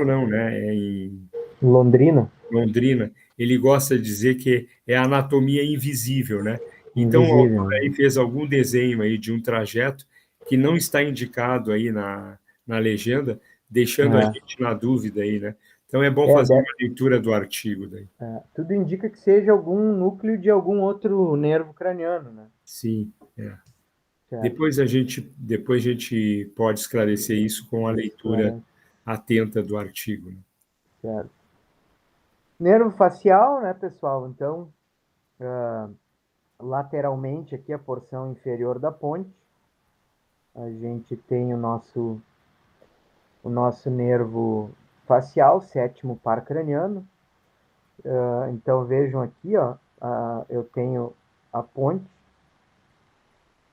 não, né? É em Londrina, Londrina, ele gosta de dizer que é a anatomia invisível, né? Então, o autor invisível. aí fez algum desenho aí de um trajeto que não está indicado aí na legenda, deixando a gente na dúvida aí, né? Então, é bom É, fazer uma leitura do artigo daí. tudo indica que seja algum núcleo de algum outro nervo craniano, né? Sim, é. Certo. Depois a gente pode esclarecer isso com a leitura Esclarece. atenta do artigo, né? Certo. Nervo facial, né, pessoal? Então, lateralmente aqui a porção inferior da ponte, a gente tem o nosso nervo facial, sétimo par craniano. Então vejam aqui, ó, eu tenho a ponte,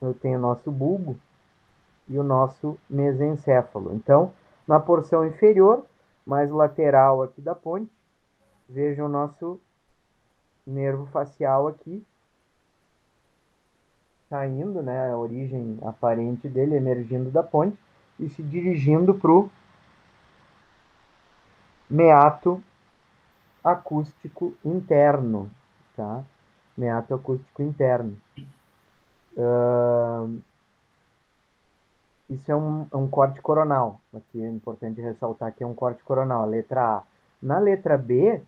eu tenho o nosso bulbo e o nosso mesencéfalo. Então, na porção inferior, mais lateral aqui da ponte, vejam o nosso nervo facial aqui, saindo, né, a origem aparente dele, emergindo da ponte e se dirigindo para o meato acústico interno, tá? Meato acústico interno. Isso é um corte coronal. Aqui é importante ressaltar que é um corte coronal, a letra A. Na letra B,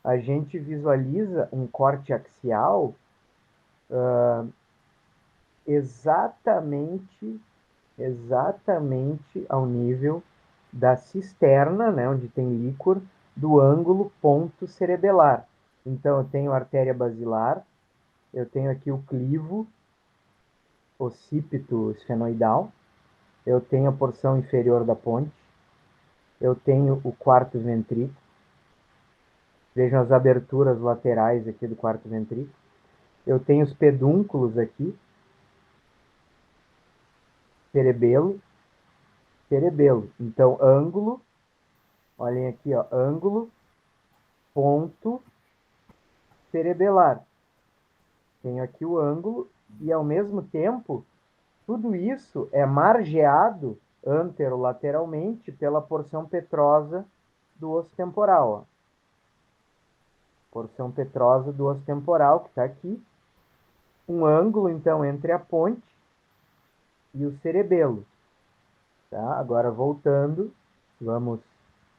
a gente visualiza um corte axial exatamente ao nível da cisterna, né, onde tem líquor, do ângulo ponto cerebelar. Então, eu tenho a artéria basilar, eu tenho aqui o clivo occipito esfenoidal, eu tenho a porção inferior da ponte, eu tenho o quarto ventrículo, vejam as aberturas laterais aqui do quarto ventrículo, eu tenho os pedúnculos aqui, cerebelo. Então, ângulo, olhem aqui, ó, ângulo, ponto cerebelar. Tenho aqui o ângulo e, ao mesmo tempo, tudo isso é margeado anterolateralmente pela porção petrosa do osso temporal. Ó. Porção petrosa do osso temporal, que está aqui. Um ângulo, então, entre a ponte e o cerebelo. Tá? Agora, voltando, vamos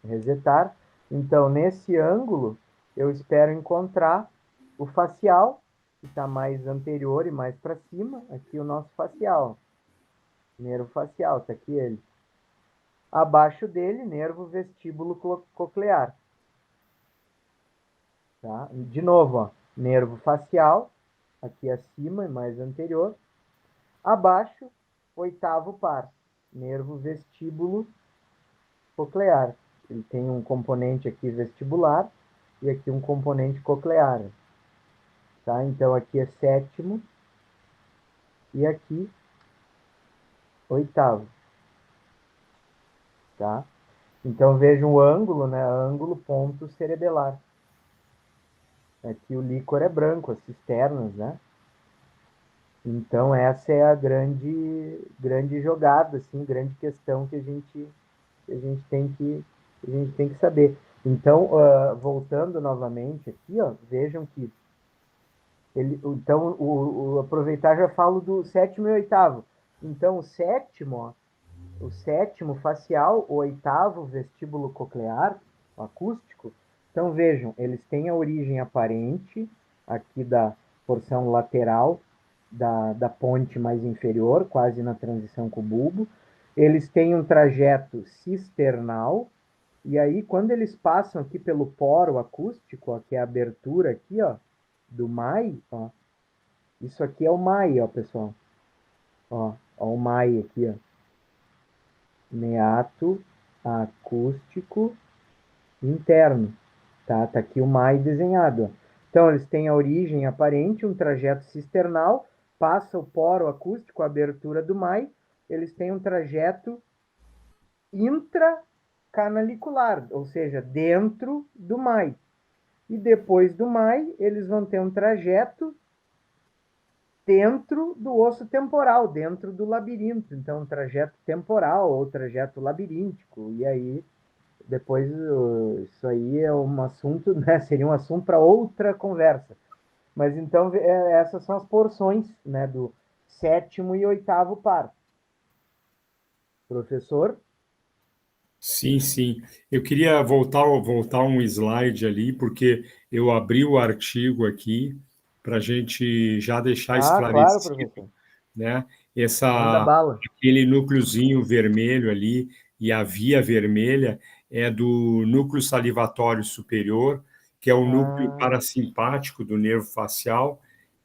resetar. Então, nesse ângulo, eu espero encontrar o facial, que está mais anterior e mais para cima. Aqui o nosso facial. Nervo facial, está aqui ele. Abaixo dele, nervo vestíbulo coclear. Tá? De novo, ó, nervo facial, aqui acima e mais anterior. Abaixo, oitavo par, nervo vestíbulo coclear. Ele tem um componente aqui vestibular e aqui um componente coclear. Tá? Então, aqui é sétimo e aqui oitavo. Tá? Então, vejam o ângulo, né? Ângulo ponto cerebelar. Aqui o líquor é branco, as cisternas, né? Então, essa é a grande jogada, assim, grande questão que a gente tem que saber. Então, voltando novamente aqui, ó, vejam que então, aproveitar já falo do sétimo e oitavo. Então, o sétimo facial, o oitavo vestíbulo coclear, o acústico. Então, vejam, eles têm a origem aparente aqui da porção lateral da ponte mais inferior, quase na transição com o bulbo. Eles têm um trajeto cisternal, e aí, quando eles passam aqui pelo poro acústico, ó, que é a abertura aqui, ó, do MAI, ó, isso aqui é o MAI, ó, pessoal. Ó o MAI aqui, ó. Meato acústico interno. Tá aqui o MAI desenhado. Ó. Então, eles têm a origem aparente, um trajeto cisternal, passa o poro acústico, a abertura do MAI, eles têm um trajeto intracanalicular, ou seja, dentro do MAI. E depois do MAI, eles vão ter um trajeto dentro do osso temporal, dentro do labirinto. Então, um trajeto temporal ou trajeto labiríntico. E aí, depois, isso aí é um assunto, né? Seria um assunto para outra conversa. Mas então, essas são as porções, né, do sétimo e oitavo par. Professor? Sim, sim. Eu queria voltar um slide ali, porque eu abri o artigo aqui para a gente já deixar Ah, claro, esclarecido, professor. né? Manda Essa, bala. aquele núcleozinho vermelho ali e a via vermelha é do núcleo salivatório superior, que é o núcleo Ah, parasimpático do nervo facial,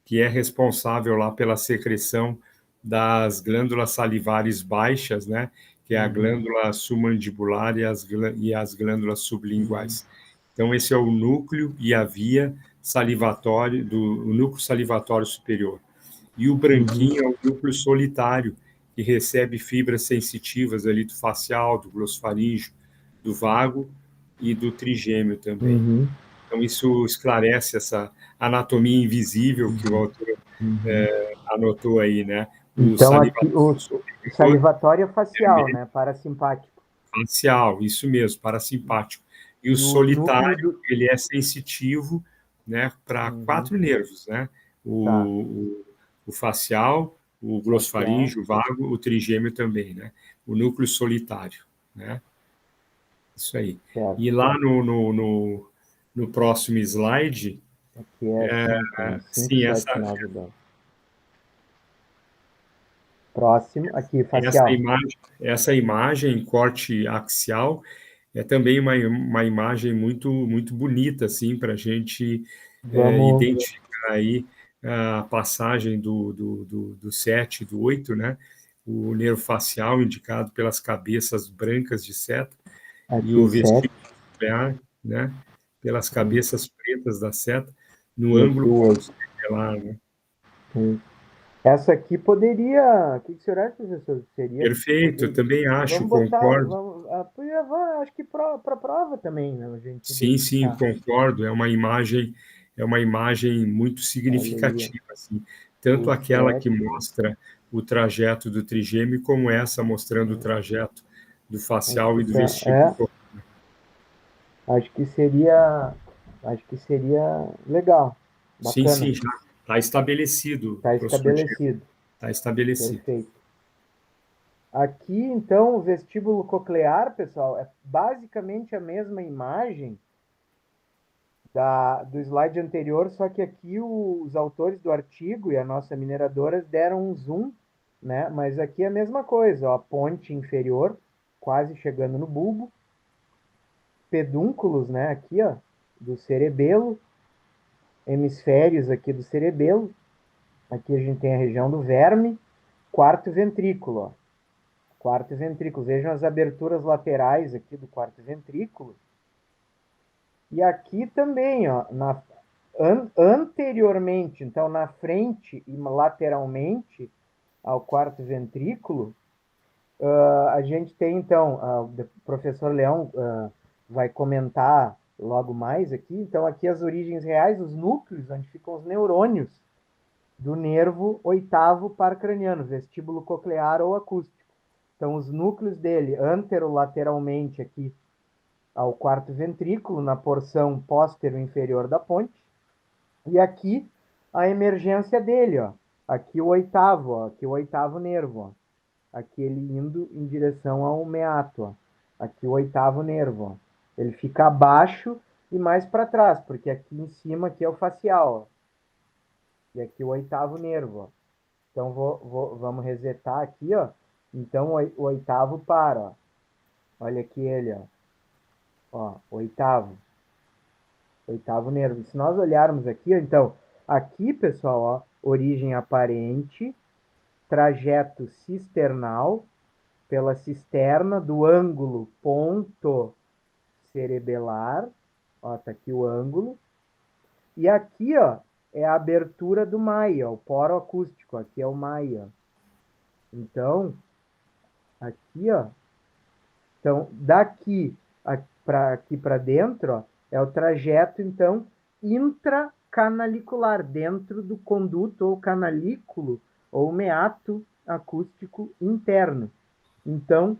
que é responsável lá pela secreção das glândulas salivares baixas, né? Que é a glândula submandibular e as glândulas sublinguais. Então, esse é o núcleo e a via salivatório, o núcleo salivatório superior. E o branquinho é o núcleo solitário, que recebe fibras sensitivas ali do facial, do glossofaríngeo, do vago e do trigêmeo também. Então, isso esclarece essa anatomia invisível que o autor anotou aí, né? O Então, aqui, salivatório o superior salivatório é facial, vermelho, né? Parasimpático. facial, isso mesmo, parasimpático. E o E o núcleo solitário, do. ele é sensitivo, né, para 4 nervos, né? Tá, O facial, o facial. glossofaríngeo, o vago, o trigêmeo também, né? O núcleo solitário, né? Isso aí. Certo. E lá no próximo slide, Aqui é assim, então. 5, sim, 7, 9, 10. Próximo, aqui, facial. essa imagem em corte axial é também uma imagem muito bonita, assim, para a gente Vamos. identificar aí a passagem do 7 e do 8, né? O nervo facial indicado pelas cabeças brancas de seta e Aqui, o 7. vestíbulo nuclear, né? Pelas cabeças pretas da seta no E aqui, ângulo o 8. pós-estelar, né? Essa aqui poderia. O que você acha, professor? Seria. Perfeito, eu Poder... também acho, Vamos botar. concordo. Vamos, acho que para prova também, né? A gente Sim, identificar. concordo. É uma imagem muito Olha ali, ó. significativa, assim. Tanto O aquela que 7. mostra o trajeto do trigêmeo, como essa mostrando o trajeto do Acho facial que e do tá. vestíbulo. Acho que seria. Acho que seria legal. Sim, Bacana. já está estabelecido, Está professor Diego. estabelecido. Está estabelecido. Perfeito. Aqui, então, o vestíbulo coclear, pessoal, é basicamente a mesma imagem do slide anterior, só que aqui os autores do artigo e a nossa mineradora deram um zoom, né? Mas aqui é a mesma coisa, ó, a ponte inferior, quase chegando no bulbo, pedúnculos, né? Aqui, ó, do cerebelo, hemisférios aqui do cerebelo. Aqui a gente tem a região do verme, quarto ventrículo, ó. Quarto ventrículo. Vejam as aberturas laterais aqui do quarto ventrículo. E aqui também, ó, anteriormente, então na frente e lateralmente ao quarto ventrículo, a gente tem então, o professor Leão vai comentar logo mais aqui, então aqui as origens reais, os núcleos, onde ficam os neurônios do nervo oitavo paracraniano, vestíbulo coclear ou acústico. Então, os núcleos dele, anterolateralmente aqui ao quarto ventrículo, na porção póstero-inferior da ponte, e aqui a emergência dele, ó. Aqui o oitavo, ó. Aqui o oitavo nervo, ó. Aqui ele indo em direção ao meato, ó. Aqui o oitavo nervo, ó. Ele fica abaixo e mais para trás, porque aqui em cima aqui é o facial, ó. E aqui o oitavo nervo, ó. Então vamos resetar aqui, ó. Então o oitavo para, ó. Olha aqui ele, ó. Ó, oitavo. Oitavo nervo. Se nós olharmos aqui, ó, então, aqui, pessoal, ó, origem aparente, trajeto cisternal pela cisterna do ângulo ponto cerebelar. Ó, tá aqui o ângulo. E aqui, ó, é a abertura do maia, o poro acústico. Aqui é o maia. Então, aqui, ó. Então, daqui aqui para dentro, ó, é o trajeto, então, intracanalicular, dentro do conduto ou canalículo ou meato acústico interno. Então,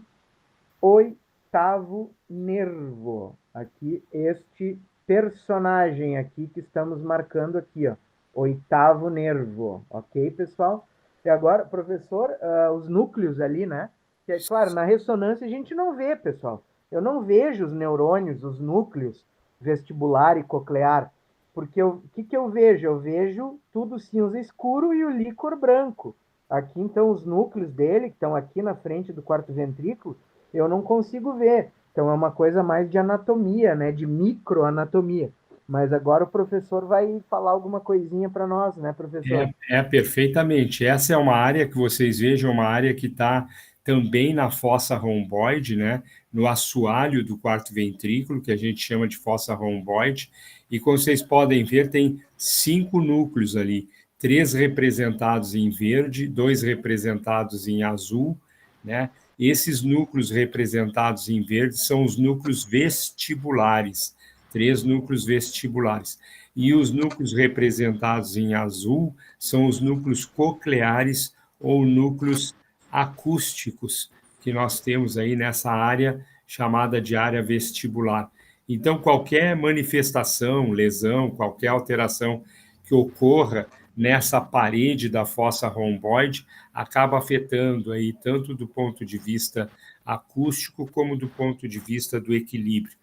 oitavo nervo. Aqui, este personagem aqui que estamos marcando aqui, ó. Oitavo nervo. Ok, pessoal? E agora, professor, os núcleos ali, né? Que é claro, na ressonância a gente não vê, pessoal. Eu não vejo os neurônios, os núcleos vestibular e coclear. Porque o que eu vejo? Eu vejo tudo cinza escuro e o líquor branco. Aqui, então, os núcleos dele, que estão aqui na frente do quarto ventrículo, eu não consigo ver. Então é uma coisa mais de anatomia, né? De microanatomia. Mas agora o professor vai falar alguma coisinha para nós, né, professor? Perfeitamente. Essa é uma área que vocês vejam, uma área que está também na fossa romboide, né? No assoalho do quarto ventrículo, que a gente chama de fossa romboide. E como vocês podem ver, tem 5 núcleos ali, 3 representados em verde, 2 representados em azul, né? Esses núcleos representados em verde são os núcleos vestibulares, 3 núcleos vestibulares. E os núcleos representados em azul são os núcleos cocleares ou núcleos acústicos que nós temos aí nessa área chamada de área vestibular. Então, qualquer manifestação, lesão, qualquer alteração que ocorra nessa parede da fossa romboide acaba afetando aí tanto do ponto de vista acústico como do ponto de vista do equilíbrio,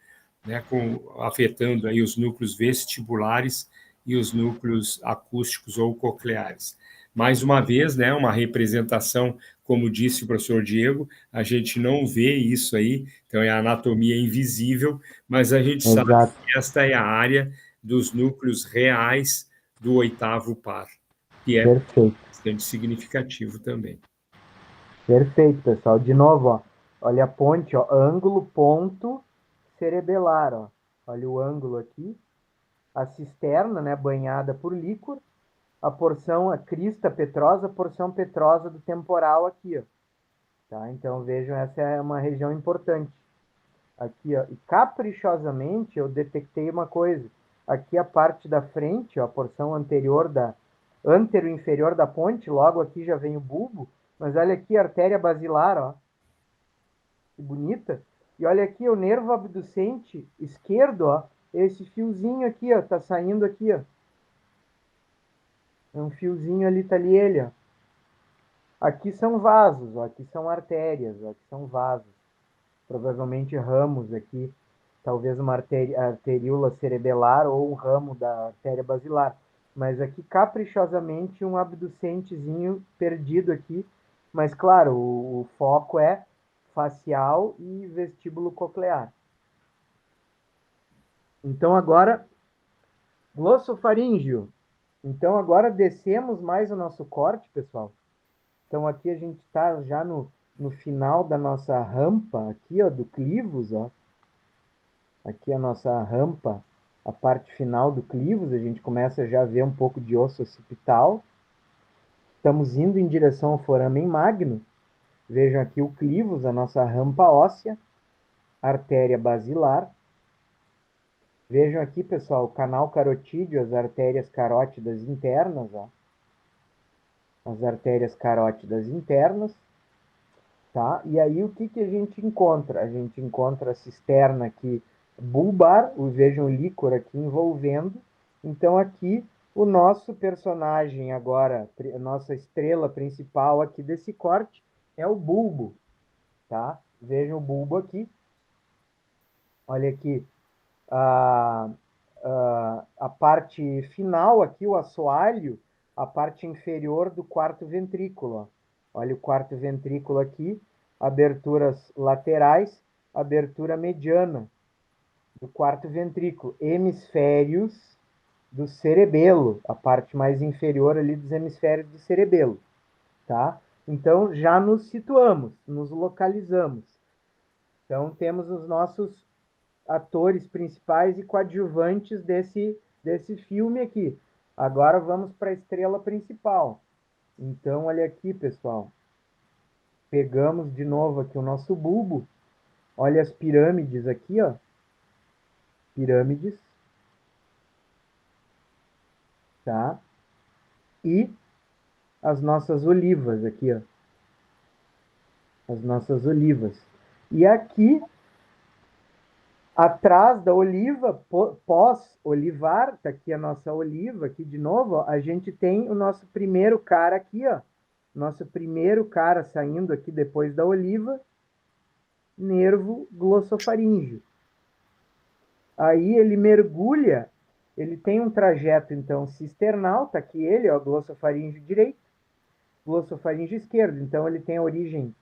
né, afetando aí os núcleos vestibulares e os núcleos acústicos ou cocleares. Mais uma vez, né, uma representação, como disse o professor Diego, a gente não vê isso aí, então é a anatomia invisível, mas a gente sabe Exato. que esta é a área dos núcleos reais do oitavo par, que é Perfeito. bastante significativo também. Perfeito, pessoal. De novo, ó. Olha a ponte, ó. Ângulo, ponto, cerebelar, ó. Olha o ângulo aqui. A cisterna, né, banhada por líquor. A porção, a crista petrosa, a porção petrosa do temporal aqui, ó. Tá? Então, vejam, essa é uma região importante. Aqui, ó. E caprichosamente, eu detectei uma coisa. Aqui a parte da frente, ó, a porção anterior da antero-inferior da ponte, logo aqui já vem o bulbo, mas olha aqui a artéria basilar, ó, que bonita. E olha aqui o nervo abducente esquerdo, ó, esse fiozinho aqui, ó, tá saindo aqui, ó. É um fiozinho ali, tá ali ele, ó. Aqui são vasos, ó, aqui são artérias, ó, aqui são vasos. Provavelmente ramos aqui, talvez uma arteríola cerebelar ou um ramo da artéria basilar. Mas aqui, caprichosamente, um abducentezinho perdido aqui. Mas, claro, o foco é facial e vestíbulo coclear. Então, agora, glossofaríngeo. Então, agora descemos mais o nosso corte, pessoal. Então, aqui a gente está já no final da nossa rampa, aqui, ó, do clivos, ó. Aqui a nossa rampa, a parte final do clivos, a gente começa já a ver um pouco de osso occipital. Estamos indo em direção ao foramen magno. Vejam aqui o clivos, a nossa rampa óssea, artéria basilar. Vejam aqui, pessoal, o canal carotídeo, as artérias carótidas internas, ó. As artérias carótidas internas, tá? E aí o que a gente encontra? A gente encontra a cisterna aqui bulbar, vejam o líquor aqui envolvendo. Então aqui o nosso personagem agora, a nossa estrela principal aqui desse corte é o bulbo, tá? Vejam o bulbo aqui. Olha aqui a parte final aqui, o assoalho, a parte inferior do quarto ventrículo. Ó. Olha o quarto ventrículo aqui, aberturas laterais, abertura mediana do quarto ventrículo, hemisférios do cerebelo, a parte mais inferior ali dos hemisférios do cerebelo, tá? Então já nos situamos, nos localizamos. Então temos os nossos atores principais e coadjuvantes desse filme aqui. Agora vamos para a estrela principal. Então, olha aqui, pessoal. Pegamos de novo aqui o nosso bulbo. Olha as pirâmides aqui, ó. Pirâmides. Tá? E as nossas olivas aqui, ó. As nossas olivas. E aqui atrás da oliva, pós-olivar, tá aqui a nossa oliva, aqui de novo, ó, a gente tem o nosso primeiro cara aqui, ó. Nosso primeiro cara saindo aqui depois da oliva, nervo glossofaríngeo. Aí ele mergulha, ele tem um trajeto, então, cisternal, tá aqui ele, ó, glossofaríngeo direito, glossofaríngeo esquerdo. Então, ele tem a origem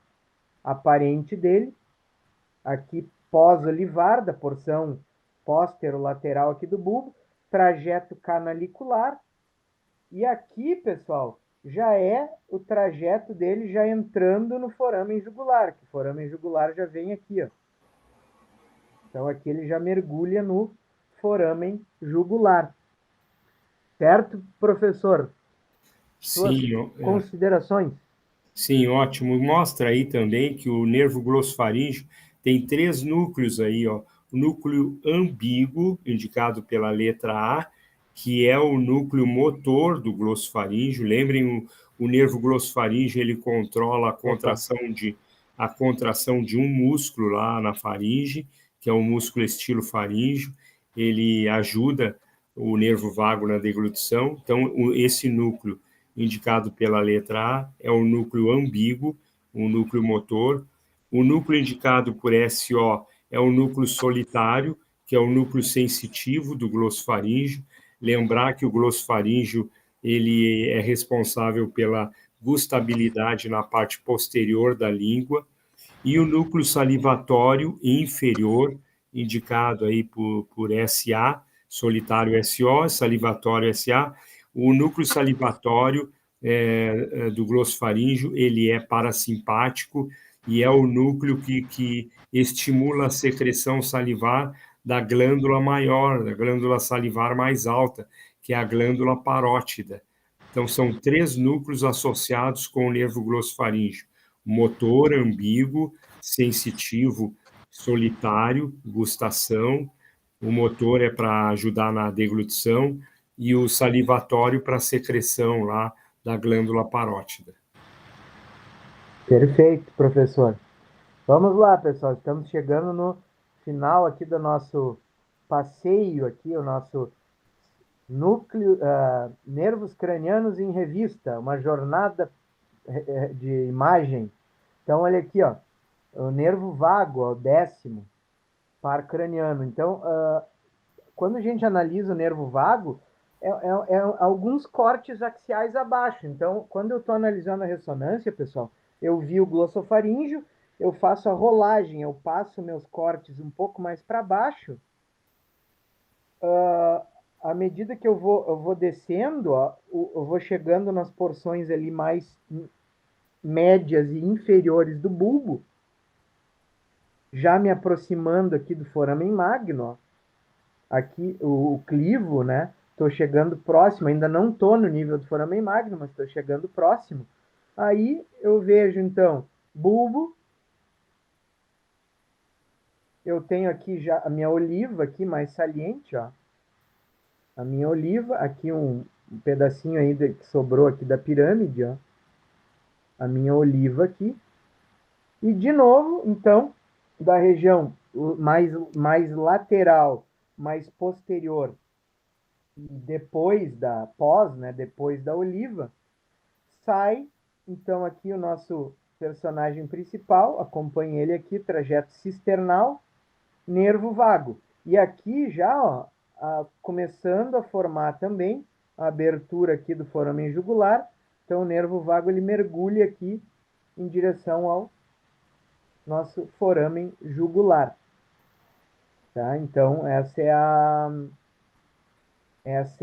aparente dele, aqui pós-olivar, da porção póstero-lateral aqui do bulbo, trajeto canalicular, e aqui, pessoal, já é o trajeto dele já entrando no foramen jugular, que o foramen jugular já vem aqui, ó. Então aqui ele já mergulha no foramen jugular. Certo, professor? Suas Sim, considerações? sim, ótimo. Mostra aí também que o nervo glossofaríngeo tem três núcleos aí, ó. O núcleo ambíguo, indicado pela letra A, que é o núcleo motor do glossofaríngeo. Lembrem, o nervo glossofaríngeo, ele controla Opa. a contração de um músculo lá na faringe, que é o músculo estilofaríngeo. Ele ajuda o nervo vago na deglutição. Então, esse núcleo indicado pela letra A é o núcleo ambíguo, o núcleo motor. O núcleo indicado por SO é o núcleo solitário, que é o núcleo sensitivo do glossofaríngeo. Lembrar que o glossofaríngeo ele é responsável pela gustabilidade na parte posterior da língua. E o núcleo salivatório inferior, indicado aí por SA, solitário SO, salivatório SA. O núcleo salivatório do glossofaríngeo, ele é parasimpático e é o núcleo que estimula a secreção salivar da glândula maior, da glândula salivar mais alta, que é a glândula parótida. Então, são três núcleos associados com o nervo glossofaríngeo: motor ambíguo, sensitivo solitário, gustação. O motor é para ajudar na deglutição e o salivatório para secreção lá da glândula parótida. Perfeito, professor. Vamos lá, pessoal. Estamos chegando no final aqui do nosso passeio aqui, o nosso núcleo, nervos cranianos em revista, uma jornada de imagem. Então, olha aqui, ó, o nervo vago, ó, o 10º par craniano. Então, quando a gente analisa o nervo vago, é alguns cortes axiais abaixo. Então, quando eu estou analisando a ressonância, pessoal, eu vi o glossofaríngeo, eu faço a rolagem, eu passo meus cortes um pouco mais para baixo. À medida que eu vou descendo, ó, eu vou chegando nas porções ali mais médias e inferiores do bulbo, já me aproximando aqui do foramen magno, ó. Aqui o clivo, né? Estou chegando próximo, ainda não estou no nível do foramen magno, mas estou chegando próximo. Aí eu vejo, então, bulbo. Eu tenho aqui já a minha oliva aqui mais saliente, ó. A minha oliva, aqui um pedacinho aí que sobrou aqui da pirâmide, ó. A minha oliva aqui. E de novo, então, da região mais lateral, mais posterior, e depois da pós, né, depois da oliva, sai, então, aqui o nosso personagem principal, acompanha ele aqui, trajeto cisternal, nervo vago. E aqui já, ó, começando a formar também a abertura aqui do foramen jugular, então o nervo vago ele mergulha aqui em direção ao nosso foramen jugular. Tá? Então, essa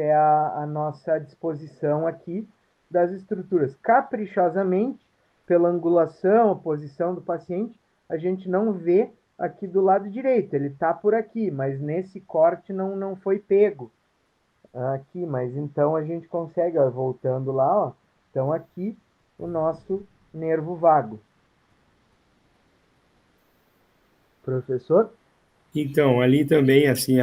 é a nossa disposição aqui das estruturas. Caprichosamente, pela angulação, a posição do paciente, a gente não vê aqui do lado direito. Ele está por aqui, mas nesse corte não foi pego. Aqui, mas então a gente consegue, ó, voltando lá, ó, então aqui o nosso nervo vago. Professor? Então, ali também, assim,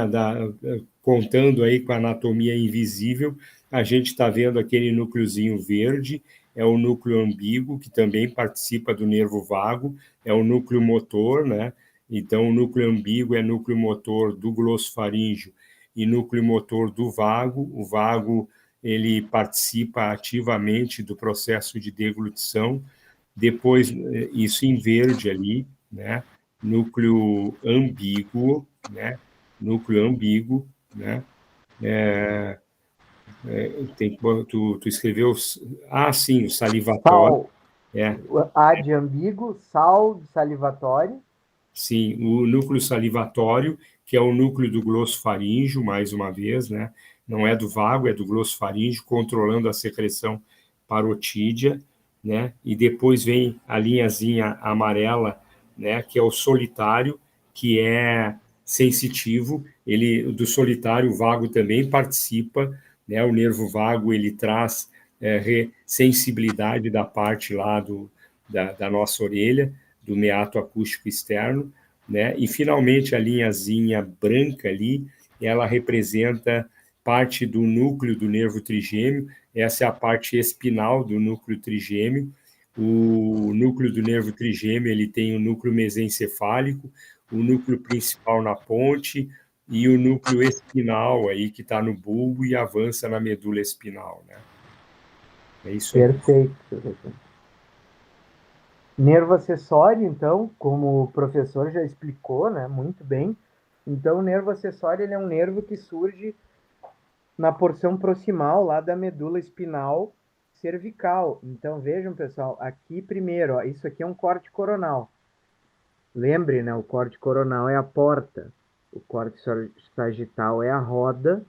contando aí com a anatomia invisível, a gente está vendo aquele núcleozinho verde, é o núcleo ambíguo, que também participa do nervo vago, é o núcleo motor, né? Então, o núcleo ambíguo é núcleo motor do glossofaríngeo e núcleo motor do vago. O vago, ele participa ativamente do processo de deglutição. Depois, isso em verde ali, né? Núcleo ambíguo, né? Núcleo ambíguo, né? Tem, tu escreveu, sim, o salivatório, Sal, é, A de ambíguo, sal salivatório. sim, o núcleo salivatório, que é o núcleo do glossofaríngeo, mais uma vez, né? Não é do vago, é do glossofaríngeo, controlando a secreção parotídea, né? E depois vem a linhazinha amarela, né? Que é o solitário, que é sensitivo. Ele, do solitário, o vago também participa, né? O nervo vago, ele traz sensibilidade da parte lá da nossa orelha, do meato acústico externo, né? E finalmente a linhazinha branca ali, ela representa parte do núcleo do nervo trigêmeo. Essa é a parte espinal do núcleo trigêmeo. O núcleo do nervo trigêmeo, ele tem o núcleo mesencefálico, o núcleo principal na ponte e o núcleo espinal aí que está no bulbo e avança na medula espinal, né? É isso aí. Perfeito, professor. Nervo acessório, então, como o professor já explicou, né, muito bem. Então, o nervo acessório ele é um nervo que surge na porção proximal lá da medula espinal cervical. Então, vejam, pessoal, aqui primeiro, ó, isso aqui é um corte coronal. Lembre, né, o corte coronal é a porta, o corte sagital é a roda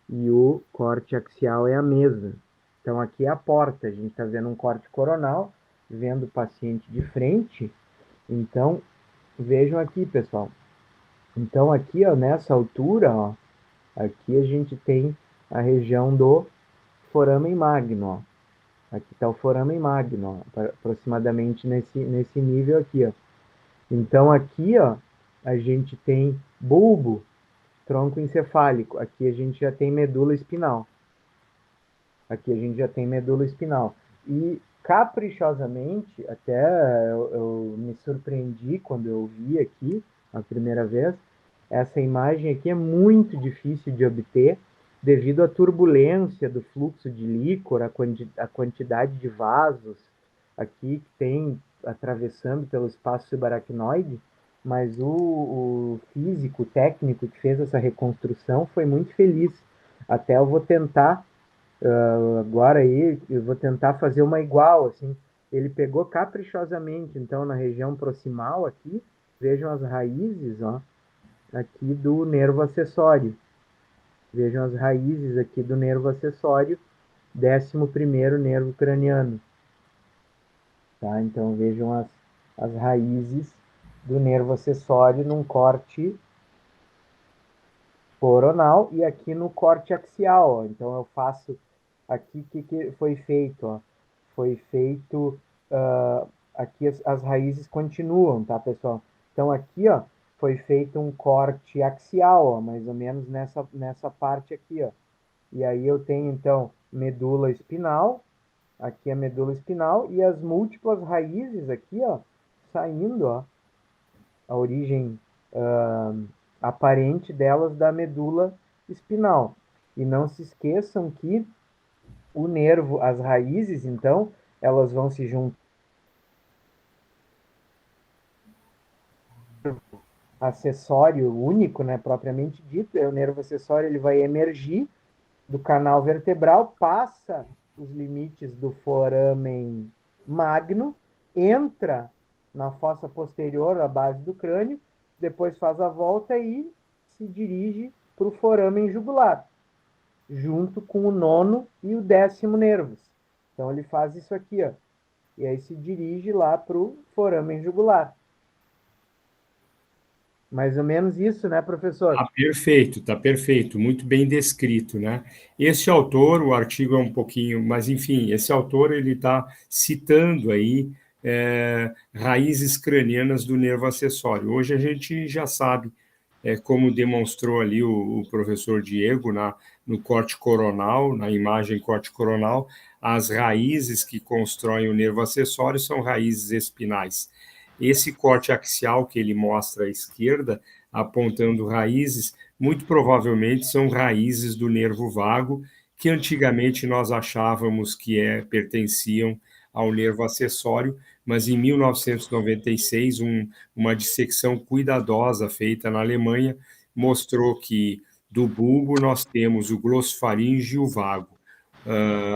e o corte axial é a mesa. Então, aqui é a porta, a gente está vendo um corte coronal, vendo o paciente de frente. Então, vejam aqui, pessoal. Então, aqui, ó, nessa altura, ó, aqui a gente tem a região do foramen magno, ó. Aqui está o foramen magno, ó, aproximadamente nesse nível aqui, ó. Então, aqui, ó, a gente tem bulbo, tronco encefálico. Aqui a gente já tem medula espinal. Aqui a gente já tem medula espinal. E caprichosamente, até eu me surpreendi quando eu vi aqui a primeira vez, essa imagem aqui é muito difícil de obter devido à turbulência do fluxo de líquor, a quantidade de vasos aqui que tem atravessando pelo espaço subaracnoide, mas o físico, o técnico que fez essa reconstrução foi muito feliz. Até eu vou tentar agora aí eu vou tentar fazer uma igual, assim. Ele pegou caprichosamente, então, na região proximal aqui, vejam as raízes, ó, aqui do nervo acessório. Vejam as raízes aqui do nervo acessório, 11º nervo craniano. Tá? Então, vejam as raízes do nervo acessório num corte coronal e aqui no corte axial, ó. Então, eu faço aqui o que foi feito, ó. Foi feito, aqui as raízes continuam, tá, pessoal? Então, aqui, ó, foi feito um corte axial, ó, mais ou menos nessa parte aqui, ó. E aí eu tenho, então, medula espinal, aqui a medula espinal, e as múltiplas raízes aqui, ó, saindo, ó, a origem aparente delas da medula espinal. E não se esqueçam que o nervo, as raízes, então, elas vão se juntar. Acessório único, né, propriamente dito, é o nervo acessório, ele vai emergir do canal vertebral, passa os limites do foramen magno, entra na fossa posterior, à base do crânio, depois faz a volta e se dirige para o foramen jugular, junto com o nono e o 10º nervos. Então ele faz isso aqui, ó, e aí se dirige lá para o foramen jugular. Mais ou menos isso, né, professor? Tá perfeito, muito bem descrito, né? Esse autor, o artigo é um pouquinho, mas enfim, esse autor ele está citando aí raízes cranianas do nervo acessório. Hoje a gente já sabe, como demonstrou ali o professor Diego no corte coronal, na imagem corte coronal, as raízes que constroem o nervo acessório são raízes espinais. Esse corte axial que ele mostra à esquerda, apontando raízes, muito provavelmente são raízes do nervo vago, que antigamente nós achávamos que pertenciam ao nervo acessório, mas em 1996, uma dissecção cuidadosa feita na Alemanha mostrou que do bulbo nós temos o glossofaríngeo e o vago,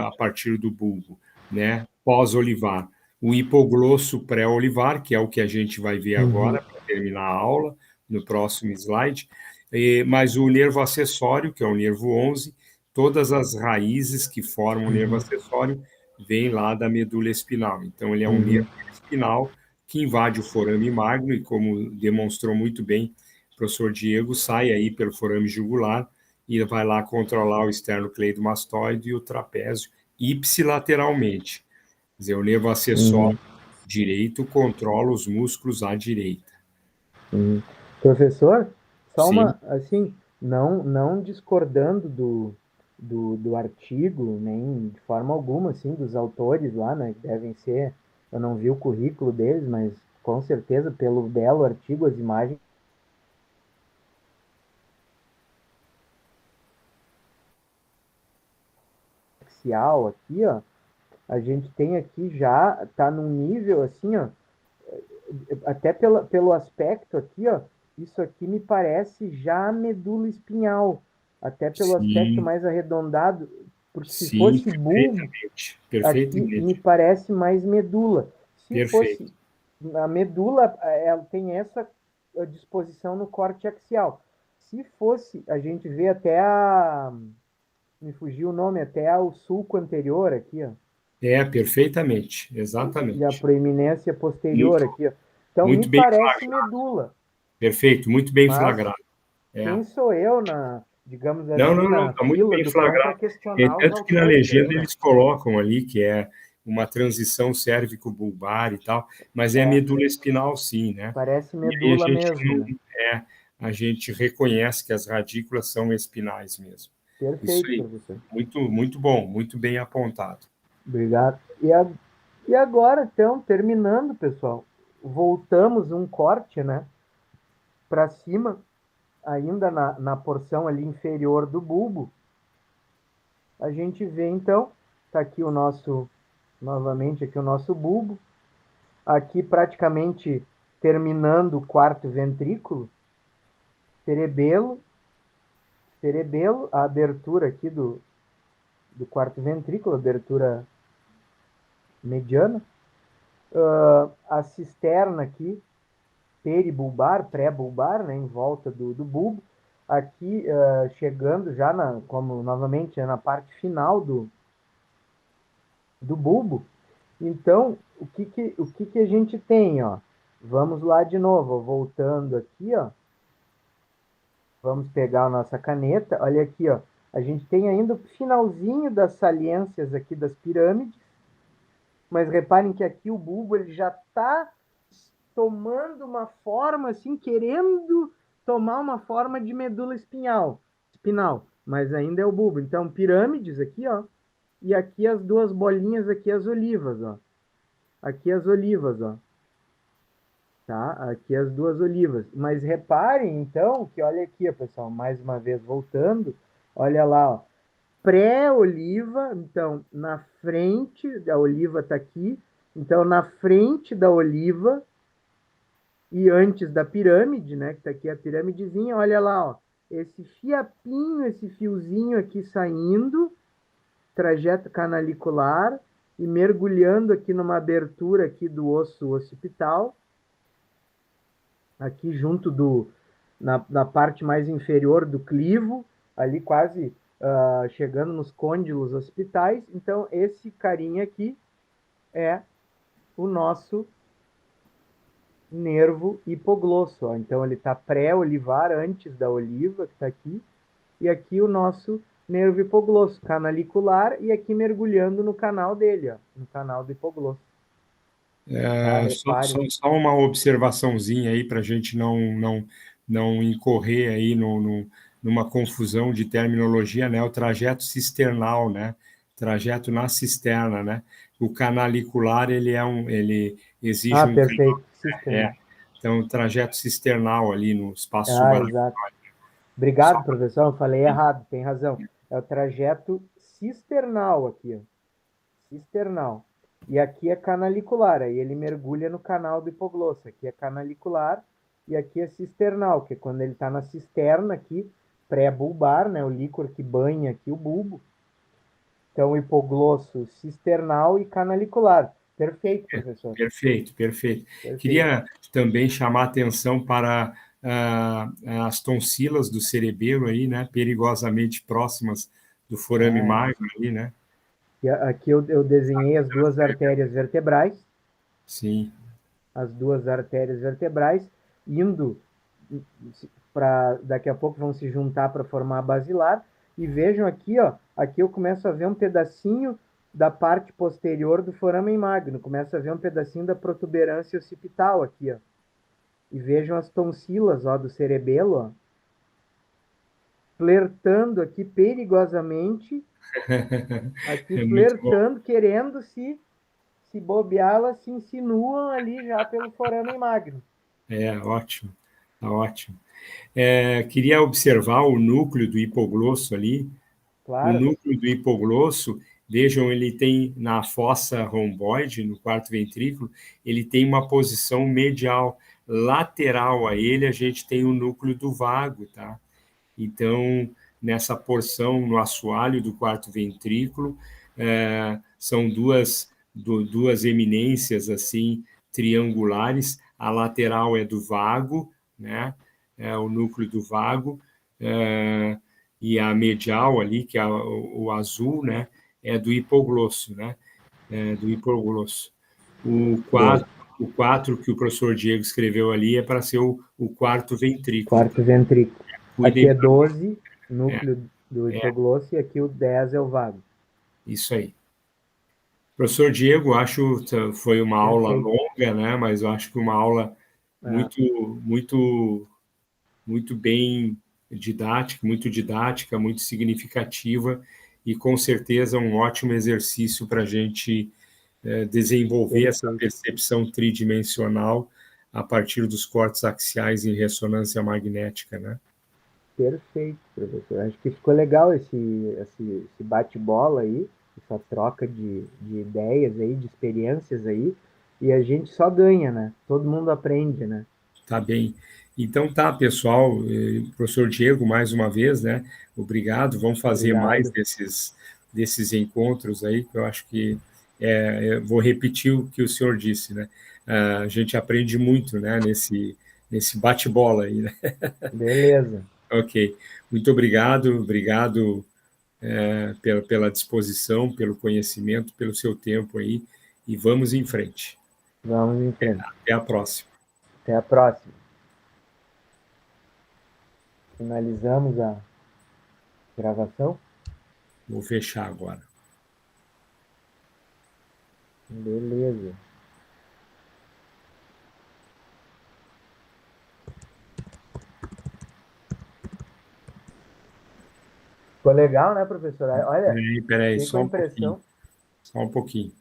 a partir do bulbo, né, pós-olivar. O hipoglosso pré-olivar, que é o que a gente vai ver agora, para terminar a aula, no próximo slide, Mas o nervo acessório, que é o nervo 11, todas as raízes que formam o nervo acessório vêm lá da medula espinal. Então, ele é um nervo espinal que invade o forame magno e, como demonstrou muito bem o professor Diego, sai aí pelo forame jugular e vai lá controlar o esternocleidomastoide e o trapézio ipsilateralmente. Quer dizer, o nervo acessório direito controla os músculos à direita. Professor, só Sim. uma, assim, não discordando do artigo, nem de forma alguma, assim, dos autores lá, né, que devem ser, eu não vi o currículo deles, mas com certeza, pelo belo artigo, as imagens axial aqui, ó, a gente tem aqui já, tá num nível, assim, ó, até pelo aspecto aqui, ó, isso aqui me parece já medula espinhal, até pelo aspecto Sim, mais arredondado, porque se sim, fosse bulbo, perfeitamente, aqui me perfeitamente, parece mais medula. Se perfeito. fosse a medula, ela tem essa disposição no corte axial. Se fosse, a gente vê até me fugiu o nome, até o sulco anterior aqui, ó, Perfeitamente, e a exatamente. proeminência posterior Muito, aqui, ó. Então me muito bem parece flagrado. medula. Perfeito, muito bem Mas flagrado. É. quem sou eu na, digamos Não, assim, não, não, na está muito fila bem do pão para flagrado. É, questionar os tanto que na autores aí, legenda né? eles colocam ali que é uma transição cérvico-bulbar e tal, mas é É, medula espinal, sim, né? parece E aí medula mesmo, né? a gente reconhece que as radículas são espinais mesmo. Isso Perfeito, aí, professor. muito, muito bom, muito bem apontado. Obrigado. E agora, então, terminando, pessoal, voltamos um corte, né, para cima, ainda na porção ali inferior do bulbo. A gente vê, então, tá aqui o nosso, novamente aqui o nosso bulbo, aqui praticamente terminando o quarto ventrículo, cerebelo, cerebelo, a abertura aqui do quarto ventrículo, abertura mediana, a cisterna aqui, peribulbar, pré-bulbar, né, em volta do bulbo, aqui chegando já, como novamente na parte final do bulbo. Então, o que a gente tem, ó? Vamos lá de novo, ó, voltando aqui, ó. Vamos pegar a nossa caneta. Olha aqui, ó. A gente tem ainda o finalzinho das saliências aqui das pirâmides, mas reparem que aqui o bulbo ele já está tomando uma forma assim, querendo tomar uma forma de medula espinal, mas ainda é o bulbo. Então, pirâmides aqui, ó, e aqui as duas bolinhas aqui as olivas, ó. Aqui as olivas, ó. Tá? Aqui as duas olivas. Mas reparem, então, que olha aqui, ó, pessoal, mais uma vez voltando, olha lá, ó, pré-oliva, então, na frente, a oliva está aqui, então, na frente da oliva e antes da pirâmide, né, que está aqui a pirâmidezinha, olha lá, ó, esse fiapinho, esse fiozinho aqui saindo, trajeto canalicular e mergulhando aqui numa abertura aqui do osso occipital, aqui junto na parte mais inferior do clivo, ali quase chegando nos côndilos occipitais. Então, esse carinha aqui é o nosso nervo hipoglosso. Ó. Então, ele está pré-olivar, antes da oliva, que está aqui, e aqui o nosso nervo hipoglosso, canalicular, e aqui mergulhando no canal dele, ó, no canal do hipoglosso. Tá? Repare. Só uma observaçãozinha aí para a gente não incorrer aí numa confusão de terminologia, né? O trajeto cisternal, né? Trajeto na cisterna, né? O canalicular ele exige Ah, um canal, perfeito. é, Cisterna. então o trajeto cisternal ali no espaço Ah, subaracnoide. exato. Só Obrigado, pra- professor. Eu falei errado, tem razão. É o trajeto cisternal aqui, ó. Cisternal. E aqui é canalicular, aí ele mergulha no canal do hipoglosso. Aqui é canalicular e aqui é cisternal, que é quando ele está na cisterna aqui, pré-bulbar, né? O líquor que banha aqui o bulbo. Então, hipoglosso cisternal e canalicular. Perfeito, professor. Perfeito, perfeito. Perfeito. Queria também chamar a atenção para as tonsilas do cerebelo aí, né? Perigosamente próximas do forame magno ali, né? Aqui eu desenhei as duas artérias vertebrais, Sim. as duas artérias vertebrais, indo para daqui a pouco vão se juntar para formar a basilar. E vejam aqui, ó, aqui eu começo a ver um pedacinho da parte posterior do foramen magno, começo a ver um pedacinho da protuberância occipital aqui, ó. E vejam as tonsilas, ó, do cerebelo, ó, flertando aqui perigosamente, aqui É muito bom. flertando, querendo se bobear, elas se insinuam ali já pelo foramen magno. Ótimo, tá ótimo. Queria observar o núcleo do hipoglosso ali. O Claro. núcleo do hipoglosso, vejam, ele tem na fossa romboide, no quarto ventrículo, ele tem uma posição medial. Lateral a ele, a gente tem o núcleo do vago, tá? Então, nessa porção, no assoalho do quarto ventrículo, são duas eminências assim triangulares. A lateral é do vago, né? É o núcleo do vago, e a medial ali, que é o azul, né? É do hipoglosso, né? Do hipoglosso. O 4, o 4 que o professor Diego escreveu ali é para ser o quarto ventrículo, tá? Quarto ventrículo. Aqui Cuidem é para. 12, É, núcleo do é hipoglosso, e aqui o 10 é o vago. isso aí. Professor Diego, acho que foi uma aula Perfeito. longa, né? Mas eu acho que uma aula É, muito, muito, muito bem didática, muito significativa e com certeza um ótimo exercício para a gente desenvolver essa perfeito. percepção tridimensional a partir dos cortes axiais em ressonância magnética, né? Perfeito, professor. Acho que ficou legal esse bate-bola aí, essa troca de ideias aí, de experiências aí, e a gente só ganha, né? Todo mundo aprende, né? Tá bem. Então tá, pessoal. Professor Diego, mais uma vez, né? Obrigado. Vamos fazer mais Obrigado. desses encontros aí, que eu acho que eu vou repetir o que o senhor disse, né? A gente aprende muito, né? Nesse bate-bola aí, né? Beleza. Ok. Muito obrigado. Obrigado pela disposição, pelo conhecimento, pelo seu tempo aí. E vamos em frente. Vamos em frente. Até a próxima. Até a próxima. Finalizamos a gravação. Vou fechar agora. Beleza. Ficou legal, né, professor? Olha, Peraí, fiquei com só a um pouquinho. impressão. Só um pouquinho.